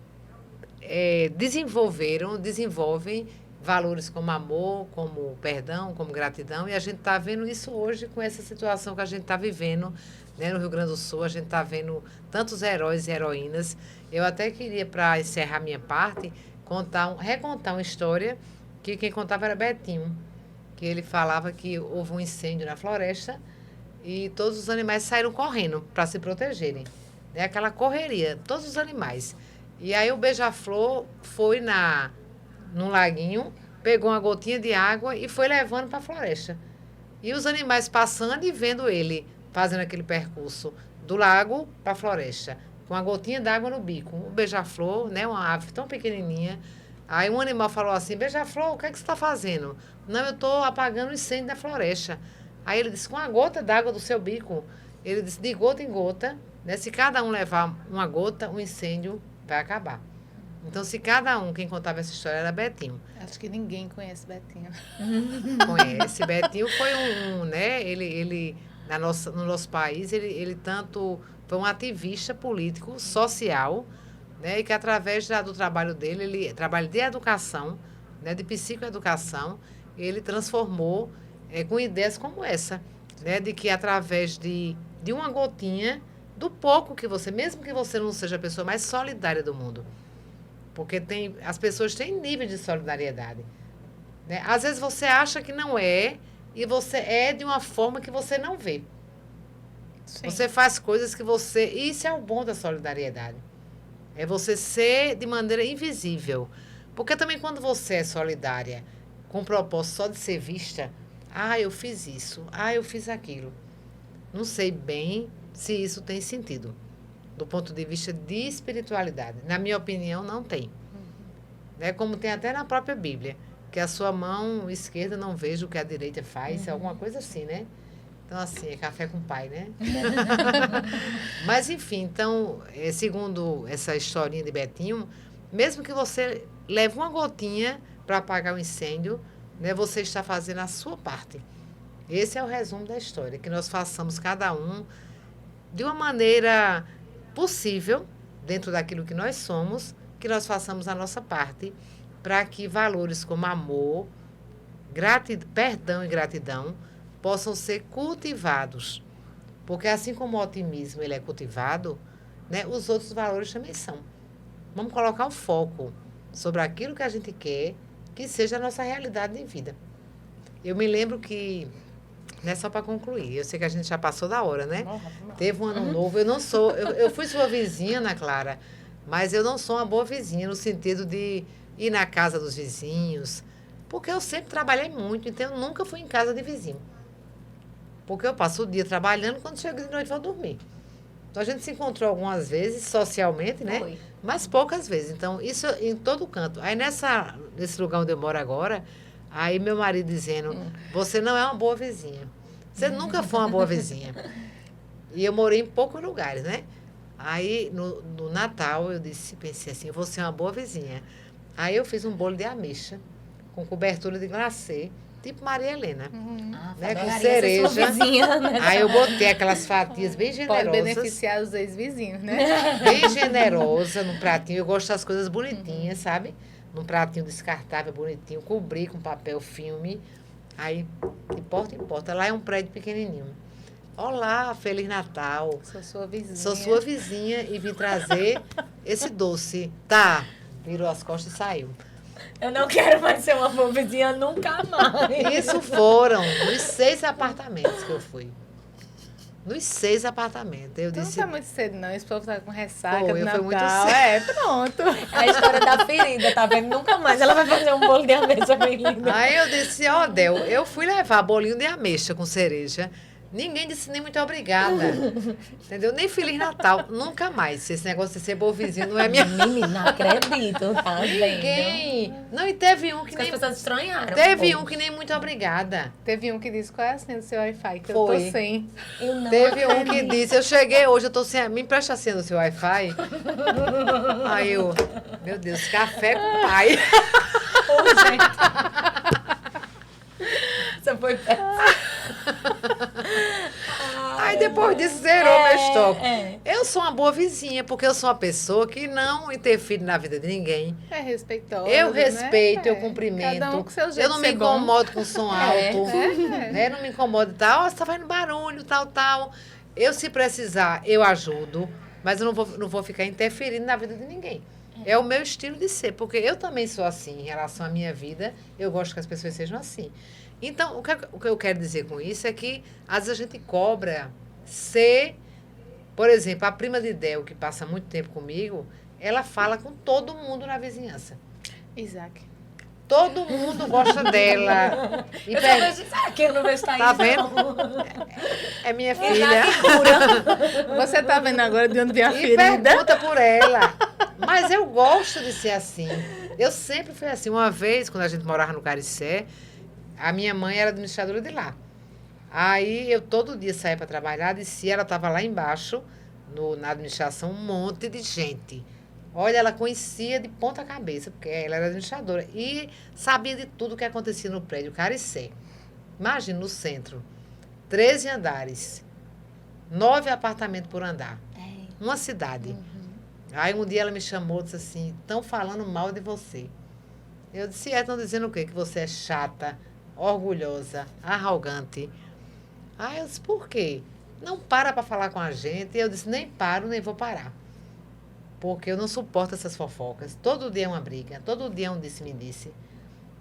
desenvolvem valores como amor, como perdão, como gratidão, e a gente está vendo isso hoje com essa situação que a gente está vivendo, né, no Rio Grande do Sul. A gente está vendo tantos heróis e heroínas. Eu até queria, para encerrar minha parte, recontar uma história que quem contava era Betinho, que ele falava que houve um incêndio na floresta e todos os animais saíram correndo para se protegerem. Né, aquela correria, todos os animais. E aí o beija-flor foi num laguinho, pegou uma gotinha de água e foi levando para a floresta. E os animais passando e vendo ele fazendo aquele percurso do lago para a floresta, com a gotinha d'água no bico. O beija-flor, né, uma ave tão pequenininha. Aí um animal falou assim, beija-flor, o que é que você está fazendo? Não, eu estou apagando o incêndio da floresta. Aí ele disse, com a gota d'água do seu bico. Ele disse, de gota em gota, né, se cada um levar uma gota, o incêndio vai acabar. Então, se cada um, quem contava essa história era Betinho. Acho que ninguém conhece Betinho. Conhece. Betinho foi né? Ele no nosso país, ele tanto foi um ativista político, social, né? E que através do trabalho dele, ele trabalho de educação, né? De psicoeducação, ele transformou com ideias como essa, né? De que através de uma gotinha, do pouco que você, mesmo que você não seja a pessoa mais solidária do mundo, porque as pessoas têm nível de solidariedade. Né? Às vezes você acha que não é, e você é de uma forma que você não vê. Sim. Você faz coisas que você... Isso é o bom da solidariedade. É você ser de maneira invisível. Porque também quando você é solidária, com o propósito só de ser vista, Ah, eu fiz isso. Ah, eu fiz aquilo. Não sei bem se isso tem sentido, do ponto de vista de espiritualidade. Na minha opinião, não tem. Né? Como tem até na própria Bíblia, que a sua mão esquerda não veja o que a direita faz, alguma coisa assim, né? Então, assim, é café com pai, né? Mas, enfim, então, segundo essa historinha de Betinho, mesmo que você leve uma gotinha para apagar o incêndio, né, você está fazendo a sua parte. Esse é o resumo da história, que nós façamos cada um de uma maneira possível, dentro daquilo que nós somos, que nós façamos a nossa parte para que valores como amor, perdão e gratidão possam ser cultivados. Porque assim como o otimismo ele é cultivado, né, os outros valores também são. Vamos colocar o foco sobre aquilo que a gente quer que seja a nossa realidade de vida. Eu me lembro que, não é só para concluir, eu sei que a gente já passou da hora, né? Teve um ano novo, eu fui sua vizinha, Ana Clara, mas eu não sou uma boa vizinha no sentido de ir na casa dos vizinhos, porque eu sempre trabalhei muito, então eu nunca fui em casa de vizinho. Porque eu passo o dia trabalhando, quando chego de noite vou dormir. Então a gente se encontrou algumas vezes, socialmente, né? Foi. Mas poucas vezes. Então, isso em todo canto. Aí nesse lugar onde eu moro agora, aí meu marido dizendo, você não é uma boa vizinha. Você nunca foi uma boa vizinha. E eu morei em poucos lugares, né? Aí, no Natal, pensei assim, eu vou ser uma boa vizinha. Aí eu fiz um bolo de ameixa, com cobertura de glacê, tipo Maria Helena. Né? Com cereja. Vizinha, né? Aí eu botei aquelas fatias bem generosas. Pode beneficiar os ex-vizinhos, né? Bem generosa num pratinho. Eu gosto das coisas bonitinhas, sabe? Num pratinho descartável, bonitinho. Cobri com papel filme. Aí, de porta em porta. Lá é um prédio pequenininho. Olá, Feliz Natal. Sou sua vizinha. Sou sua vizinha e vim trazer esse doce. Tá. Virou as costas e saiu. Eu não quero mais ser uma boa vizinha nunca mais. Isso foram nos 6 apartamentos que eu fui. Nos 6 apartamentos. Eu Então disse... não tá muito cedo, não. Esse povo tá com ressaca Foi, do eu fui Natal. muito É, pronto. A história da ferida, tá vendo? Nunca mais ela vai fazer um bolo de ameixa bem lindo. Aí eu disse, ó, Del, eu fui levar bolinho de ameixa com cereja. Ninguém disse nem muito obrigada. Entendeu? Nem Feliz Natal. Nunca mais. Esse negócio de ser bom vizinho não é minha... Menina, não acredito, tá vendo? Ninguém. Não, e teve um que As nem... pessoas estranharam. Teve um que nem muito obrigada. Teve um que disse, qual é a senha do seu Wi-Fi? Que eu Foi. tô sem. Eu não Teve um que acredito. disse, eu cheguei hoje, eu tô sem... Me empresta a senha do seu Wi-Fi? Aí eu... Meu Deus, café com pai. Ô, gente. Você foi péssima. Aí depois disso zerou meu estoque. é. Eu sou uma boa vizinha, porque eu sou uma pessoa que não interfere na vida de ninguém. É respeitoso, Eu né? respeito, eu É. cumprimento. Cada um com seu jeito Eu não de me ser bom. incomodo com som alto. É. Né? Não me incomodo e tal. Você tá fazendo barulho, tal. Eu, se precisar, eu ajudo. Mas eu não vou ficar interferindo na vida de ninguém. É o meu estilo de ser, porque eu também sou assim em relação à minha vida. Eu gosto que as pessoas sejam assim. Então, o que eu quero dizer com isso é que, às vezes, a gente cobra ser... Por exemplo, a prima de Del, que passa muito tempo comigo, ela fala com todo mundo na vizinhança. Isaac. Todo mundo gosta dela. E Eu só vejo isso aqui, eu não vejo Thaís, Tá vendo? não. é minha Isaac filha. cura. Você tá vendo agora de onde vem a E ferida? pergunta por ela. Mas eu gosto de ser assim. Eu sempre fui assim. Uma vez, quando a gente morava no Caricé, a minha mãe era administradora de lá. Aí eu todo dia saía para trabalhar, descia, ela estava lá embaixo, na administração, um monte de gente. Olha, ela conhecia de ponta cabeça, porque ela era administradora. E sabia de tudo que acontecia no prédio Caricé. Imagina, no centro. 13 andares. 9 apartamentos por andar. Uma cidade. Aí um dia ela me chamou e disse assim, estão falando mal de você. Eu disse, estão dizendo o quê? Que você é chata, orgulhosa, arrogante. Aí eu disse, por quê? Não para falar com a gente. E eu disse, nem paro, nem vou parar. Porque eu não suporto essas fofocas. Todo dia é uma briga, todo dia é um disse-me-disse.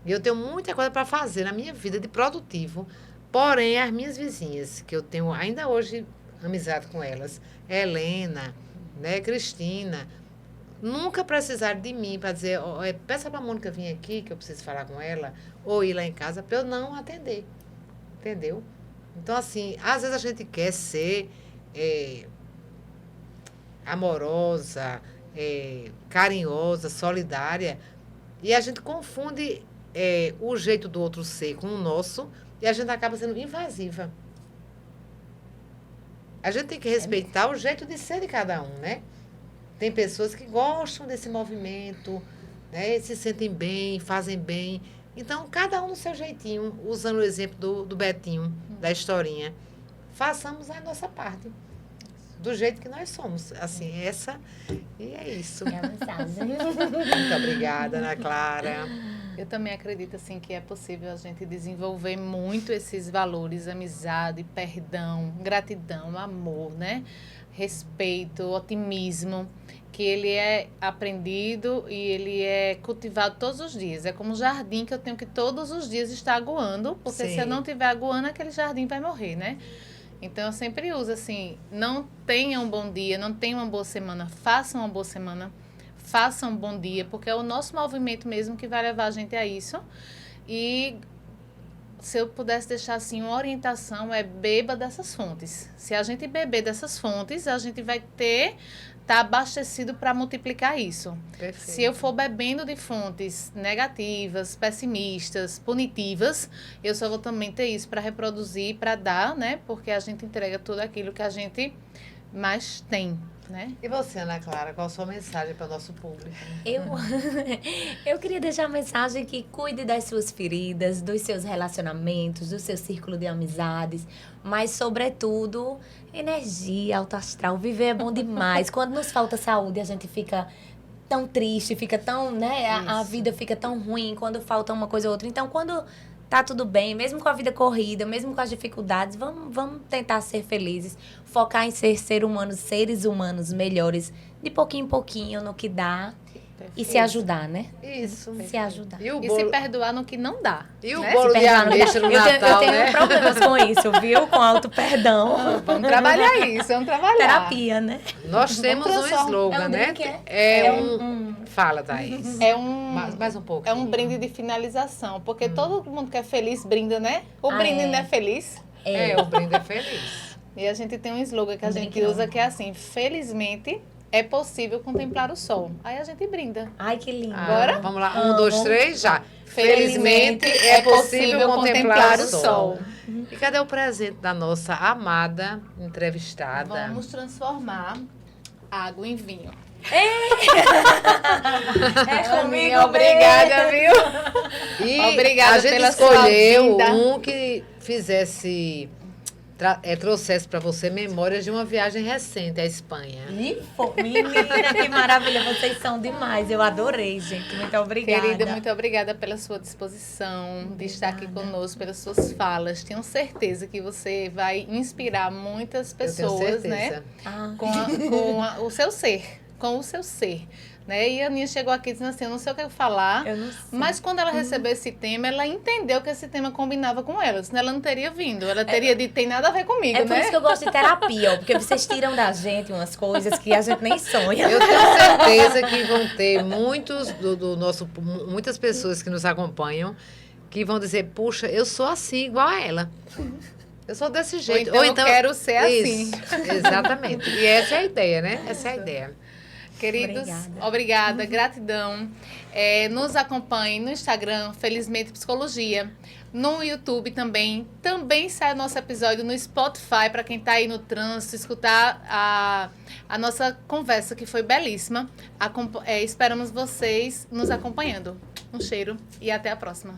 E eu tenho muita coisa para fazer na minha vida de produtivo. Porém, as minhas vizinhas, que eu tenho ainda hoje amizade com elas, Helena, né, Cristina, nunca precisaram de mim para dizer, peça para a Mônica vir aqui, que eu preciso falar com ela, ou ir lá em casa, para eu não atender. Entendeu? Então, assim, às vezes a gente quer ser amorosa, carinhosa, solidária, e a gente confunde o jeito do outro ser com o nosso, e a gente acaba sendo invasiva. A gente tem que respeitar o jeito de ser de cada um, né? Tem pessoas que gostam desse movimento, né? Se sentem bem, fazem bem. Então, cada um no seu jeitinho, usando o exemplo do Betinho, da historinha. Façamos a nossa parte. Do jeito que nós somos. Assim, e é isso. É a mensagem. Muito obrigada, Ana Clara. Eu também acredito assim que é possível a gente desenvolver muito esses valores, amizade, perdão, gratidão, amor, né? Respeito, otimismo, que ele é aprendido e ele é cultivado todos os dias. É como um jardim que eu tenho que todos os dias estar aguando, porque Sim. se eu não estiver aguando, aquele jardim vai morrer, né? Então, eu sempre uso assim, não tenha um bom dia, não tenha uma boa semana, faça uma boa semana, faça um bom dia, porque é o nosso movimento mesmo que vai levar a gente a isso. E se eu pudesse deixar assim uma orientação, beba dessas fontes. Se a gente beber dessas fontes, a gente vai tá abastecido para multiplicar isso. Perfeito. Se eu for bebendo de fontes negativas, pessimistas, punitivas, eu só vou também ter isso para reproduzir, para dar, né? Porque a gente entrega tudo aquilo que a gente mais tem, né? E você, Ana Clara, qual a sua mensagem para o nosso público? Eu queria deixar a mensagem que cuide das suas feridas, dos seus relacionamentos, do seu círculo de amizades, mas, sobretudo, energia, alto astral. Viver é bom demais. Quando nos falta saúde, a gente fica tão triste, fica tão, né? A vida fica tão ruim quando falta uma coisa ou outra. Então, quando tá tudo bem, mesmo com a vida corrida, mesmo com as dificuldades, vamos tentar ser felizes. Focar em ser seres humanos melhores, de pouquinho em pouquinho, no que dá. E se ajudar, né? Isso. Se ajudar. E o E bolo, se perdoar no que não dá. e o né? bolo de ameixa no Eu Natal, tenho né? problemas com isso, viu? Com auto-perdão. Vamos trabalhar isso, vamos trabalhar. Terapia, né? Nós temos um transformar. slogan, É um né? drink, Fala, Thaís. É Mais um pouco. É um brinde de finalização, porque todo mundo que é feliz brinda, né? O brinde não é feliz. O brinde é feliz. E a gente tem um slogan que a gente Brinde não. usa que é assim, felizmente é possível contemplar o sol. Aí a gente brinda. Ai, que lindo. Bora? Vamos lá, 1, 2, 3, já. Felizmente é possível contemplar o sol. sol. E cadê o presente da nossa amada entrevistada? Vamos transformar água em vinho. comigo Obrigada, viu? E Obrigada a gente pela sua escolheu vinda. um que fizesse, trouxesse para você memórias de uma viagem recente à Espanha. Menina, que maravilha. Vocês são demais. Eu adorei, gente. Muito obrigada. Querida, muito obrigada pela sua disposição de estar aqui conosco, pelas suas falas. Tenho certeza que você vai inspirar muitas Eu tenho pessoas, certeza. né? Ah, O seu ser, com o seu ser. Né? E a Aninha chegou aqui dizendo assim, eu não sei o que eu falar, eu não sei. mas quando ela recebeu esse tema, ela entendeu que esse tema combinava com ela, senão ela não teria vindo, ela teria dito, tem nada a ver comigo, É por né? isso que eu gosto de terapia, ó, porque vocês tiram da gente umas coisas que a gente nem sonha. Eu tenho certeza que vão ter muitos muitas pessoas que nos acompanham que vão dizer, puxa, eu sou assim, igual a ela. Eu sou desse jeito. Ou então eu quero ser assim. Isso, exatamente. E essa é a ideia, né? Essa é a ideia. Queridos, obrigada, gratidão. Nos acompanhem no Instagram, Felizmente Psicologia. No YouTube também. Também sai o nosso episódio no Spotify, para quem está aí no trânsito, escutar a nossa conversa, que foi belíssima. Esperamos vocês nos acompanhando. Um cheiro e até a próxima.